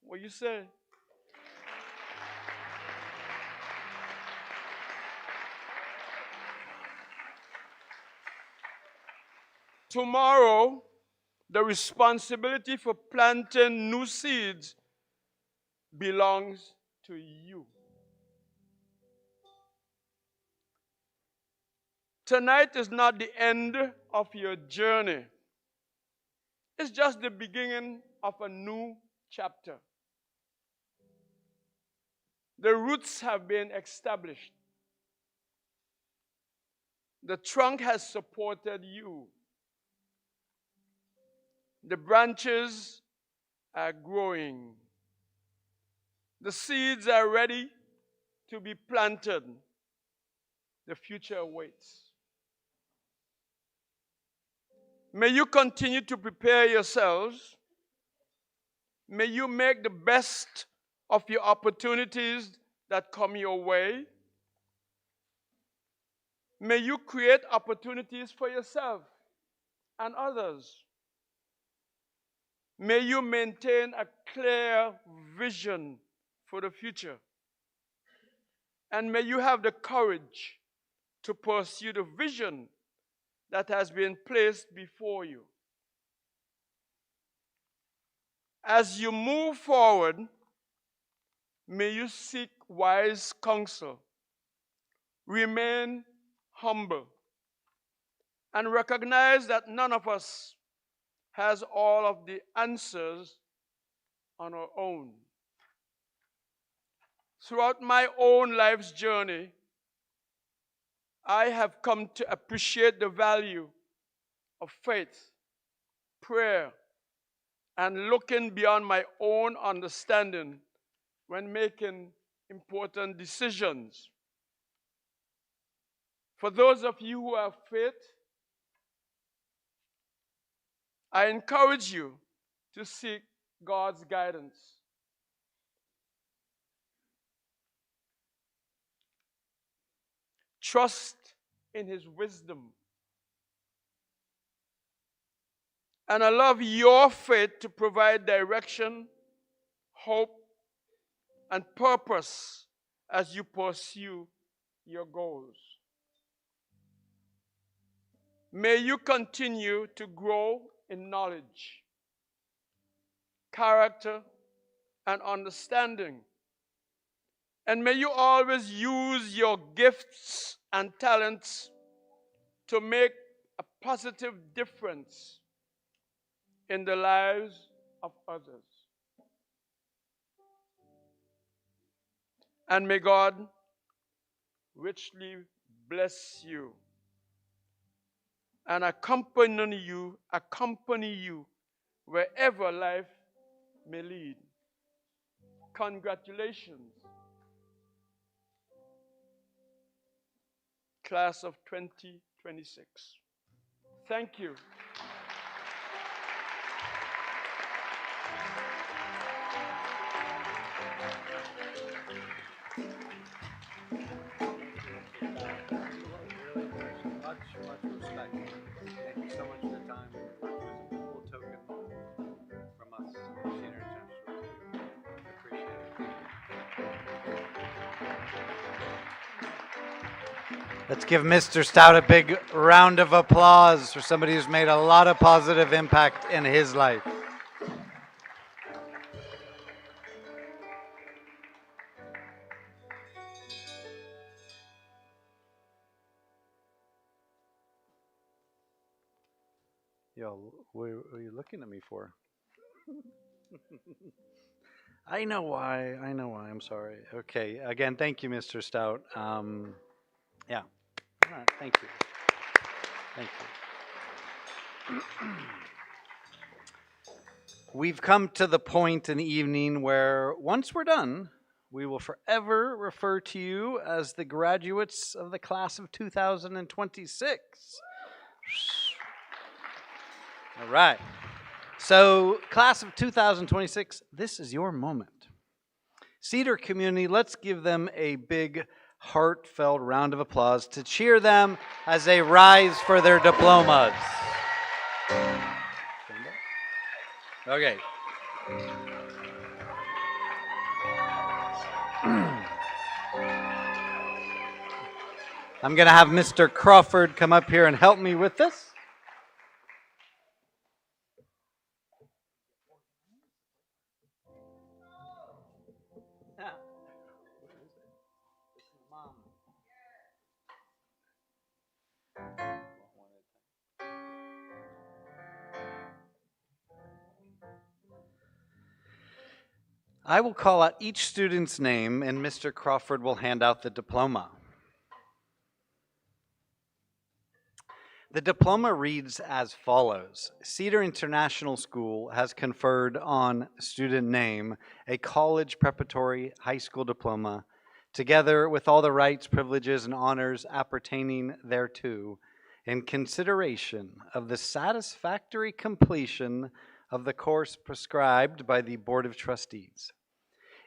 What you say? Tomorrow, the responsibility for planting new seeds belongs to you. Tonight is not the end of your journey. It's just the beginning of a new chapter. The roots have been established. The trunk has supported you. The branches are growing. The seeds are ready to be planted. The future awaits. May you continue to prepare yourselves. May you make the best of your opportunities that come your way. May you create opportunities for yourself and others. May you maintain a clear vision for the future. And may you have the courage to pursue the vision that has been placed before you. As you move forward, may you seek wise counsel, remain humble, and recognize that none of us has all of the answers on our own. Throughout my own life's journey, I have come to appreciate the value of faith, prayer, and looking beyond my own understanding when making important decisions. For those of you who have faith, I encourage you to seek God's guidance. Trust in His wisdom. And allow your faith to provide direction, hope, and purpose as you pursue your goals. May you continue to grow in knowledge, character, and understanding. And may you always use your gifts and talents to make a positive difference in the lives of others. And may God richly bless you and accompany you wherever life may lead. Congratulations, class of 2026. Thank you. Much respect. Thank you so much for the time. It was a cool token from us, Cedar International. Appreciate it. Let's give Mr. Stout a big round of applause for somebody who's made a lot of positive impact in his life. Yo, what are you looking at me for? I know why. I'm sorry. Okay. Again, thank you, Mr. Stout. Yeah. All right. Thank you. Thank you. We've come to the point in the evening where once we're done, we will forever refer to you as the graduates of the class of 2026. All right. So, class of 2026, this is your moment. Cedar community, let's give them a big, heartfelt round of applause to cheer them as they rise for their diplomas. Okay. I'm going to have Mr. Crawford come up here and help me with this. I will call out each student's name, and Mr. Crawford will hand out the diploma. The diploma reads as follows. Cedar International School has conferred on student name a college preparatory high school diploma, together with all the rights, privileges, and honors appertaining thereto, in consideration of the satisfactory completion of the course prescribed by the Board of Trustees.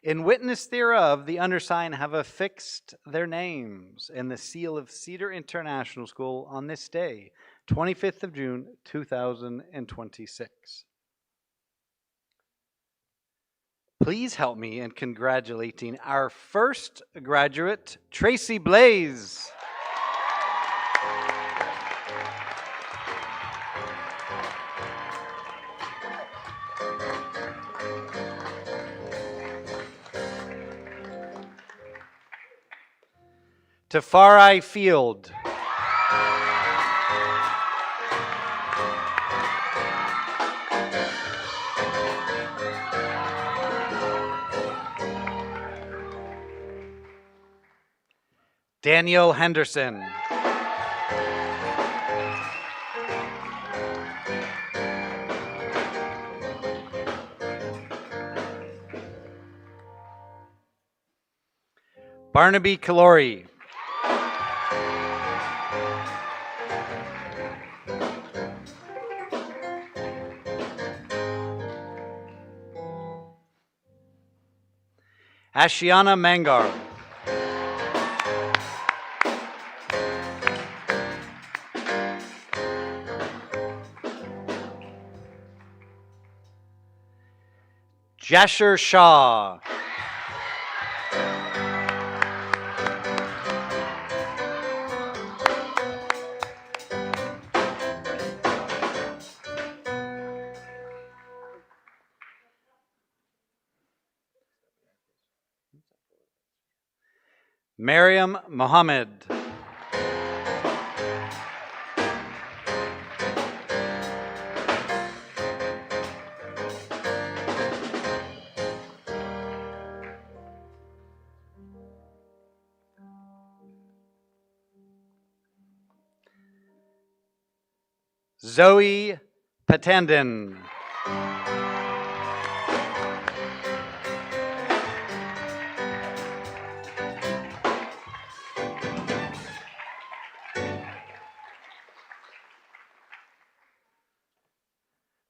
In witness thereof, the undersigned have affixed their names and the seal of Cedar International School on this day, 25th of June, 2026. Please help me in congratulating our first graduate, Tracy Blaze. Tafari Field. Daniel Henderson. Barnaby Kalori. Ashiana Mangar. Jasher Shah. Mariam Mohammed. Zoe Patandin.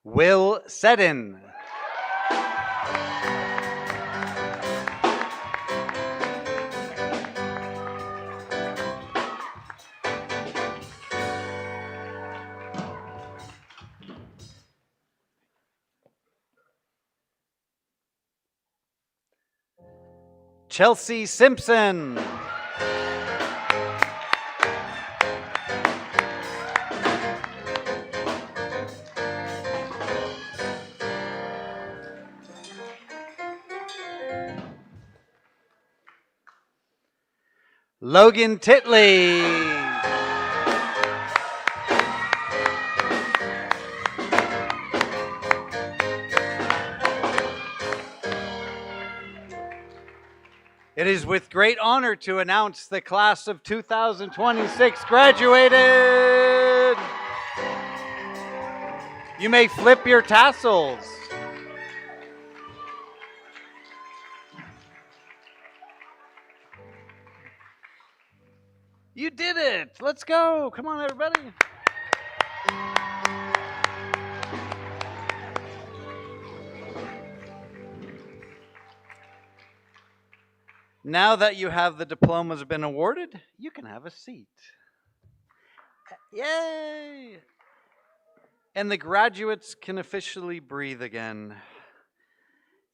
Will Seddon. Chelsea Simpson. Logan Titley. It is with great honor to announce the class of 2026 graduated. You may flip your tassels. You did it. Let's go. Come on, everybody. Now that you have the diplomas been awarded, you can have a seat. Yay! And the graduates can officially breathe again.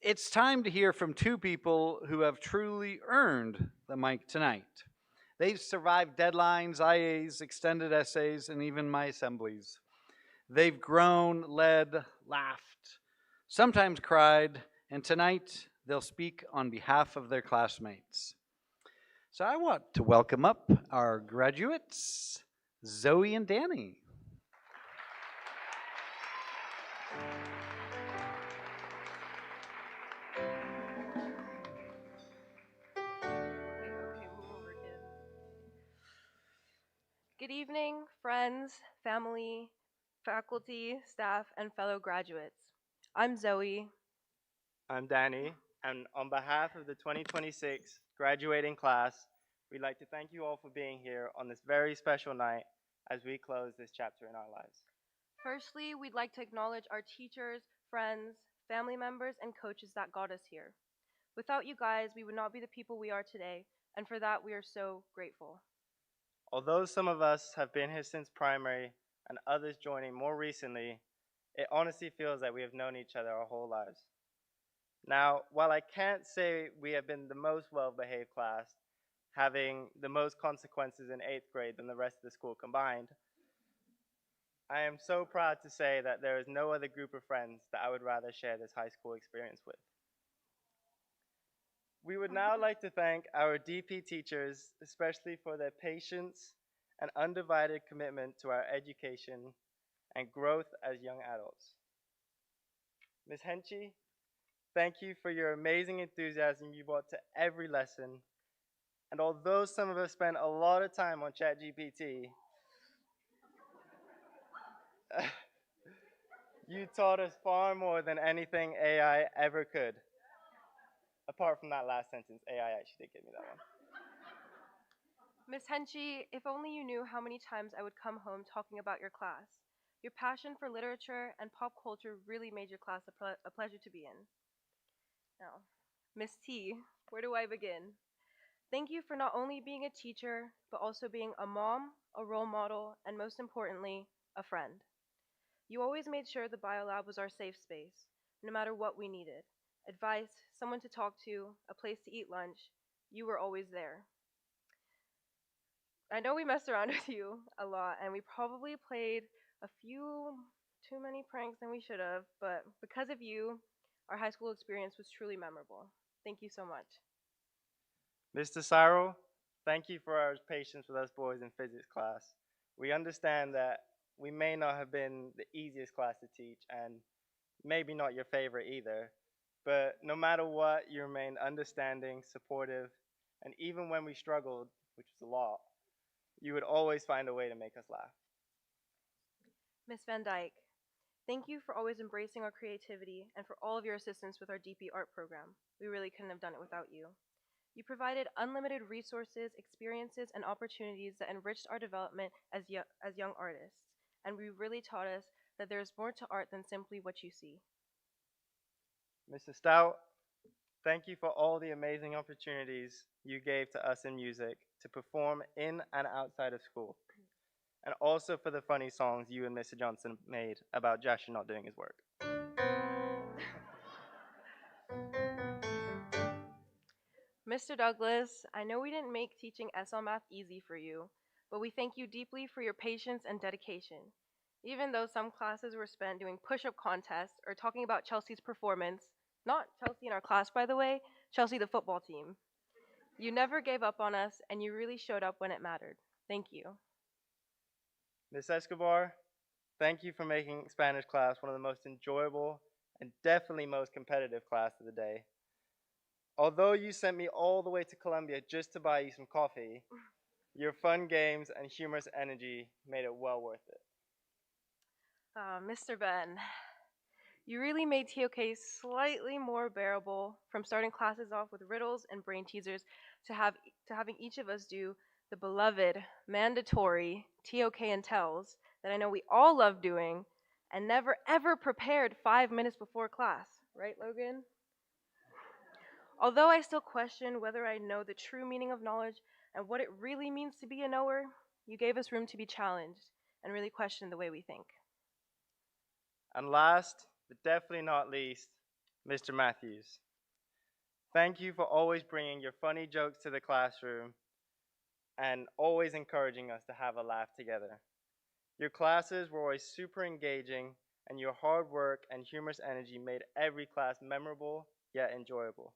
It's time to hear from two people who have truly earned the mic tonight. They've survived deadlines, IAs, extended essays, and even my assemblies. They've grown, led, laughed, sometimes cried, and tonight they'll speak on behalf of their classmates. So I want to welcome up our graduates, Zoe and Danny. Good evening, friends, family, faculty, staff, and fellow graduates. I'm Zoe. I'm Danny, and on behalf of the 2026 graduating class, we'd like to thank you all for being here on this very special night as we close this chapter in our lives. Firstly, we'd like to acknowledge our teachers, friends, family members, and coaches that got us here. Without you guys, we would not be the people we are today, and for that, we are so grateful. Although some of us have been here since primary and others joining more recently, it honestly feels like we have known each other our whole lives. Now, while I can't say we have been the most well-behaved class, having the most consequences in 8th grade than the rest of the school combined, I am so proud to say that there is no other group of friends that I would rather share this high school experience with. We would now like to thank our DP teachers, especially for their patience and undivided commitment to our education and growth as young adults. Ms. Henchy, thank you for your amazing enthusiasm you brought to every lesson. And although some of us spent a lot of time on ChatGPT, you taught us far more than anything AI ever could. Apart from that last sentence, AI actually did give me that one. Miss Henchy, if only you knew how many times I would come home talking about your class. Your passion for literature and pop culture really made your class a pleasure to be in. Now, Miss T, where do I begin? Thank you for not only being a teacher, but also being a mom, a role model, and most importantly, a friend. You always made sure the biolab was our safe space, no matter what we needed. Advice, someone to talk to, a place to eat lunch, you were always there. I know we messed around with you a lot, and we probably played a few too many pranks than we should have, but because of you, our high school experience was truly memorable. Thank you so much. Mr. Cyril, thank you for our patience with us boys in physics class. We understand that we may not have been the easiest class to teach, and maybe not your favorite either, but no matter what, you remained understanding, supportive, and even when we struggled, which was a lot, you would always find a way to make us laugh. Miss Van Dyke, thank you for always embracing our creativity and for all of your assistance with our DP art program. We really couldn't have done it without you. You provided unlimited resources, experiences, and opportunities that enriched our development as young artists, and we really taught us that there is more to art than simply what you see. Mr. Stout, thank you for all the amazing opportunities you gave to us in music to perform in and outside of school, and also for the funny songs you and Mr. Johnson made about Josh not doing his work. Mr. Douglas, I know we didn't make teaching SL Math easy for you, but we thank you deeply for your patience and dedication. Even though some classes were spent doing push-up contests or talking about Chelsea's performance, not Chelsea in our class, by the way, Chelsea the football team. You never gave up on us, and you really showed up when it mattered. Thank you. Ms. Escobar, thank you for making Spanish class one of the most enjoyable and definitely most competitive class of the day. Although you sent me all the way to Colombia just to buy you some coffee, your fun games and humorous energy made it well worth it. Mr. Ben, you really made TOK slightly more bearable, from starting classes off with riddles and brain teasers to having each of us do the beloved, mandatory TOK and tells that I know we all love doing and never ever prepared 5 minutes before class. Right, Logan? Although I still question whether I know the true meaning of knowledge and what it really means to be a knower, you gave us room to be challenged and really question the way we think. And last, but definitely not least, Mr. Matthews. Thank you for always bringing your funny jokes to the classroom and always encouraging us to have a laugh together. Your classes were always super engaging, and your hard work and humorous energy made every class memorable yet enjoyable.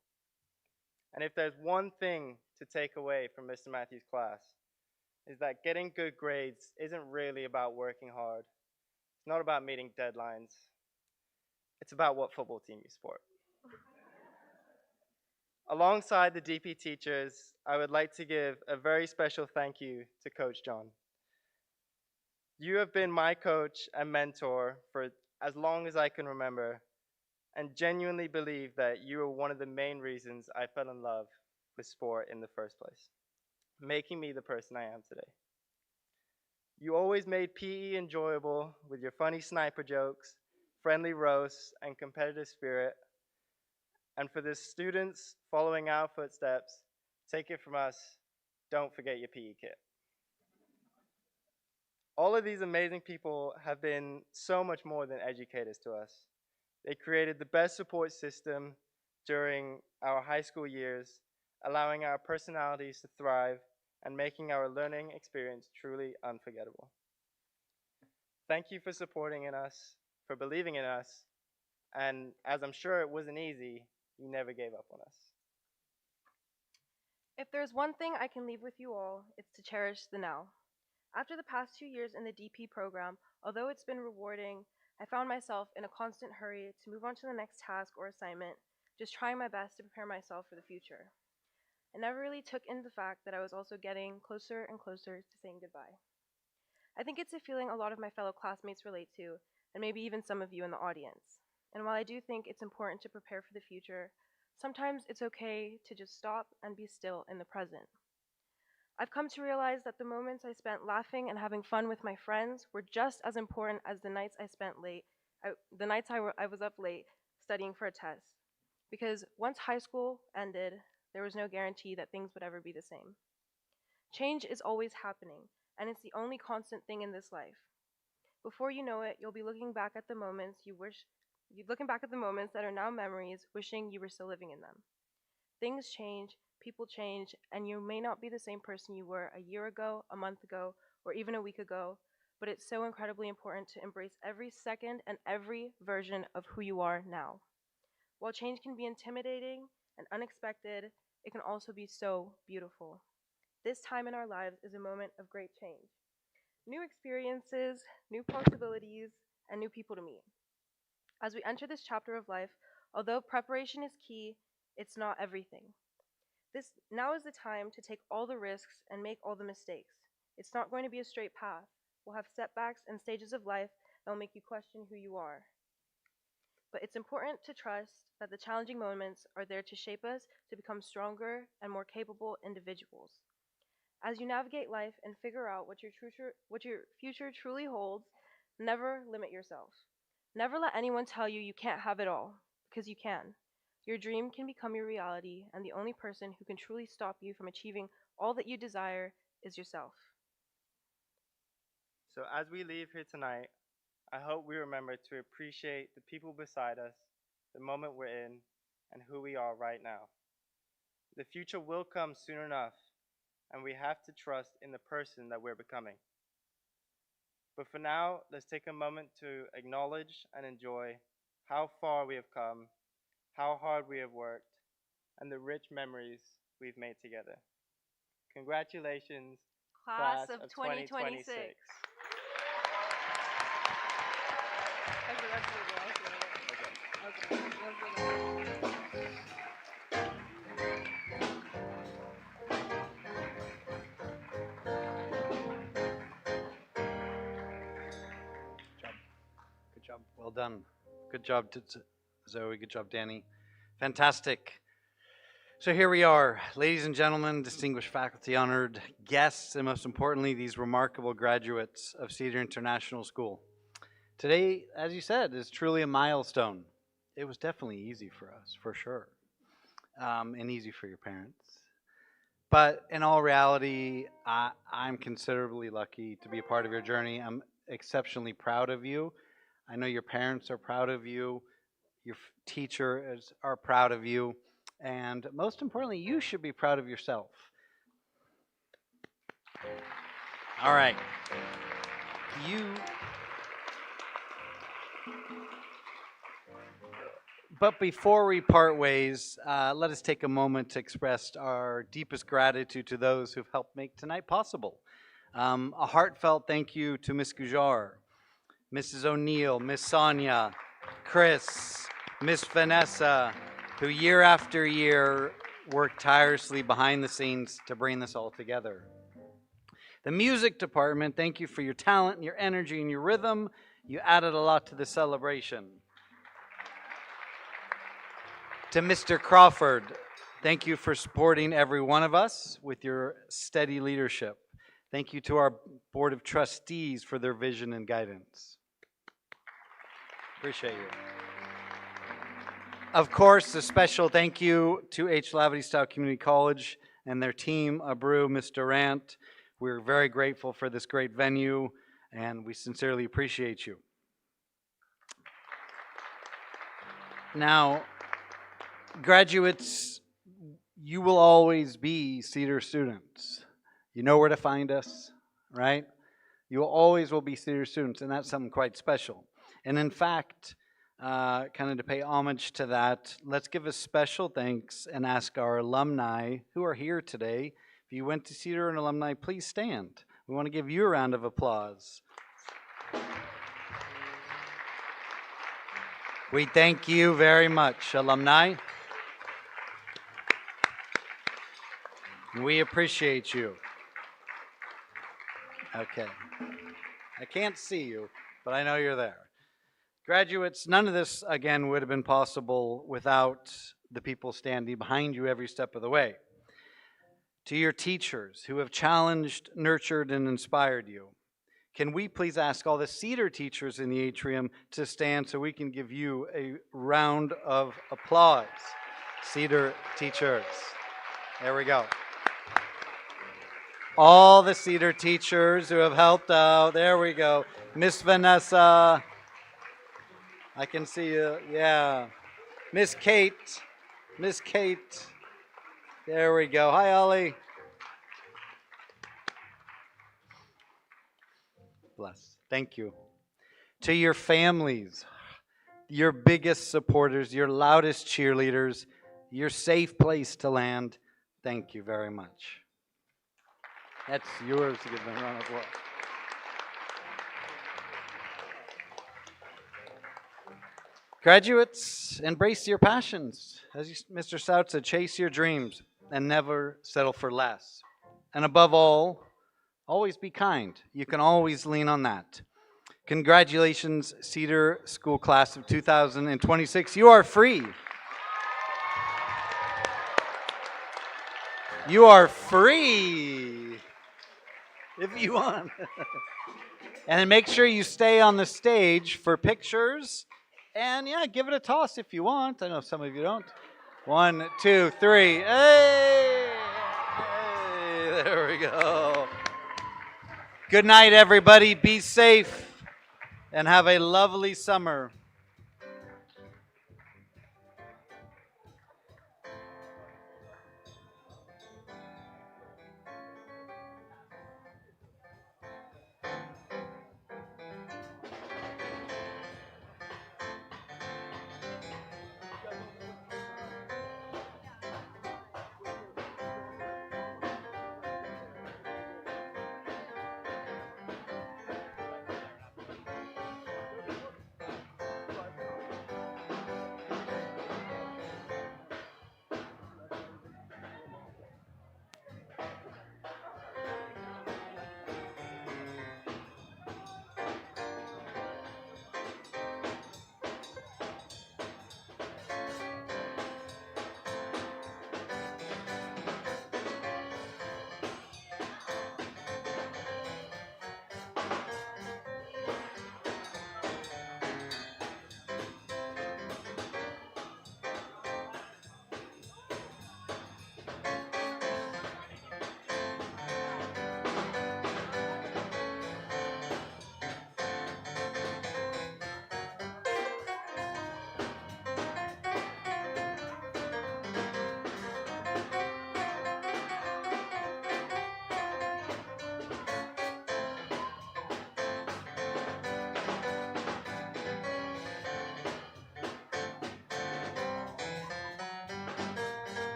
And if there's one thing to take away from Mr. Matthews' class, is that getting good grades isn't really about working hard. It's not about meeting deadlines. It's about what football team you support. Alongside the DP teachers, I would like to give a very special thank you to Coach John. You have been my coach and mentor for as long as I can remember, and genuinely believe that you are one of the main reasons I fell in love with sport in the first place, making me the person I am today. You always made PE enjoyable with your funny sniper jokes, friendly roasts, and competitive spirit. And for the students following our footsteps, take it from us, don't forget your PE kit. All of these amazing people have been so much more than educators to us. They created the best support system, during our high school years, allowing our personalities to thrive and making our learning experience truly unforgettable. Thank you for supporting in us, for believing in us, and as I'm sure it wasn't easy, you never gave up on us. If there's one thing I can leave with you all, it's to cherish the now. After the past 2 years in the DP program, although it's been rewarding, I found myself in a constant hurry to move on to the next task or assignment, just trying my best to prepare myself for the future. I never really took in the fact that I was also getting closer and closer to saying goodbye. I think it's a feeling a lot of my fellow classmates relate to, and maybe even some of you in the audience. And while I do think it's important to prepare for the future, sometimes it's okay to just stop and be still in the present. I've come to realize that the moments I spent laughing and having fun with my friends were just as important as the nights I spent late, the nights I was up late studying for a test. Because once high school ended, there was no guarantee that things would ever be the same. Change is always happening, and it's the only constant thing in this life. Before you know it, you'll be looking back at the moments that are now memories, wishing you were still living in them. Things change, people change, and you may not be the same person you were a year ago, a month ago, or even a week ago, but it's so incredibly important to embrace every second and every version of who you are now. While change can be intimidating and unexpected, it can also be so beautiful. This time in our lives is a moment of great change. New experiences, new possibilities, and new people to meet. As we enter this chapter of life, although preparation is key, it's not everything. This now is the time to take all the risks and make all the mistakes. It's not going to be a straight path. We'll have setbacks and stages of life that will make you question who you are. But it's important to trust that the challenging moments are there to shape us to become stronger and more capable individuals. As you navigate life and figure out what your future truly holds, never limit yourself. Never let anyone tell you you can't have it all, because you can. Your dream can become your reality, and the only person who can truly stop you from achieving all that you desire is yourself. So as we leave here tonight, I hope we remember to appreciate the people beside us, the moment we're in, and who we are right now. The future will come soon enough, and we have to trust in the person that we're becoming. But for now, let's take a moment to acknowledge and enjoy how far we have come, how hard we have worked, and the rich memories we've made together. Congratulations, Class of 2026. Good job. Well done. Good job, Zoe. Good job, Danny. Fantastic. So here we are, ladies and gentlemen, distinguished faculty, honored guests, and most importantly, these remarkable graduates of Cedar International School. Today, as you said, is truly a milestone. It was definitely easy for us, for sure, and easy for your parents. But in all reality, I'm considerably lucky to be a part of your journey. I'm exceptionally proud of you. I know your parents are proud of you. Your teachers are proud of you. And most importantly, you should be proud of yourself. All right. But before we part ways, let us take a moment to express our deepest gratitude to those who've helped make tonight possible. A heartfelt thank you to Ms. Gujar, Mrs. O'Neill, Miss Sonia, Chris, Miss Vanessa, who year after year worked tirelessly behind the scenes to bring this all together. The music department, thank you for your talent, your energy, and your rhythm. You added a lot to the celebration. To Mr. Crawford, thank you for supporting every one of us with your steady leadership. Thank you to our Board of Trustees for their vision and guidance. Appreciate you. Of course, a special thank you to H. Laverty-Style Community College and their team, Abreu, Ms. Durant. We're very grateful for this great venue, and we sincerely appreciate you. Now, Graduates, you will always be Cedar students. You know where to find us, right? You always will be Cedar students, and that's something quite special. And in fact, kind of to pay homage to that, let's give a special thanks and ask our alumni who are here today. If you went to Cedar and alumni, please stand. We want to give you a round of applause. We thank you very much, alumni. We appreciate you. Okay. I can't see you, but I know you're there. Graduates, none of this, again, would have been possible without the people standing behind you every step of the way. To your teachers who have challenged, nurtured, and inspired you, can we please ask all the Cedar teachers in the atrium to stand so we can give you a round of applause? Cedar teachers. There we go. All the Cedar teachers who have helped out. There we go. Miss Vanessa. I can see you. Yeah. Miss Kate. Miss Kate. There we go. Hi, Ollie. Bless. Thank you. To your families, your biggest supporters, your loudest cheerleaders, your safe place to land, thank you very much. That's yours to give them a round of applause. Graduates, embrace your passions. As Mr. Stout said, chase your dreams and never settle for less. And above all, always be kind. You can always lean on that. Congratulations, Cedar School Class of 2026. You are free. You are free if you want. And then make sure you stay on the stage for pictures. And yeah, give it a toss if you want. I know some of you don't. 1, 2, 3. Hey! Hey! There we go. Good night, everybody. Be safe and have a lovely summer.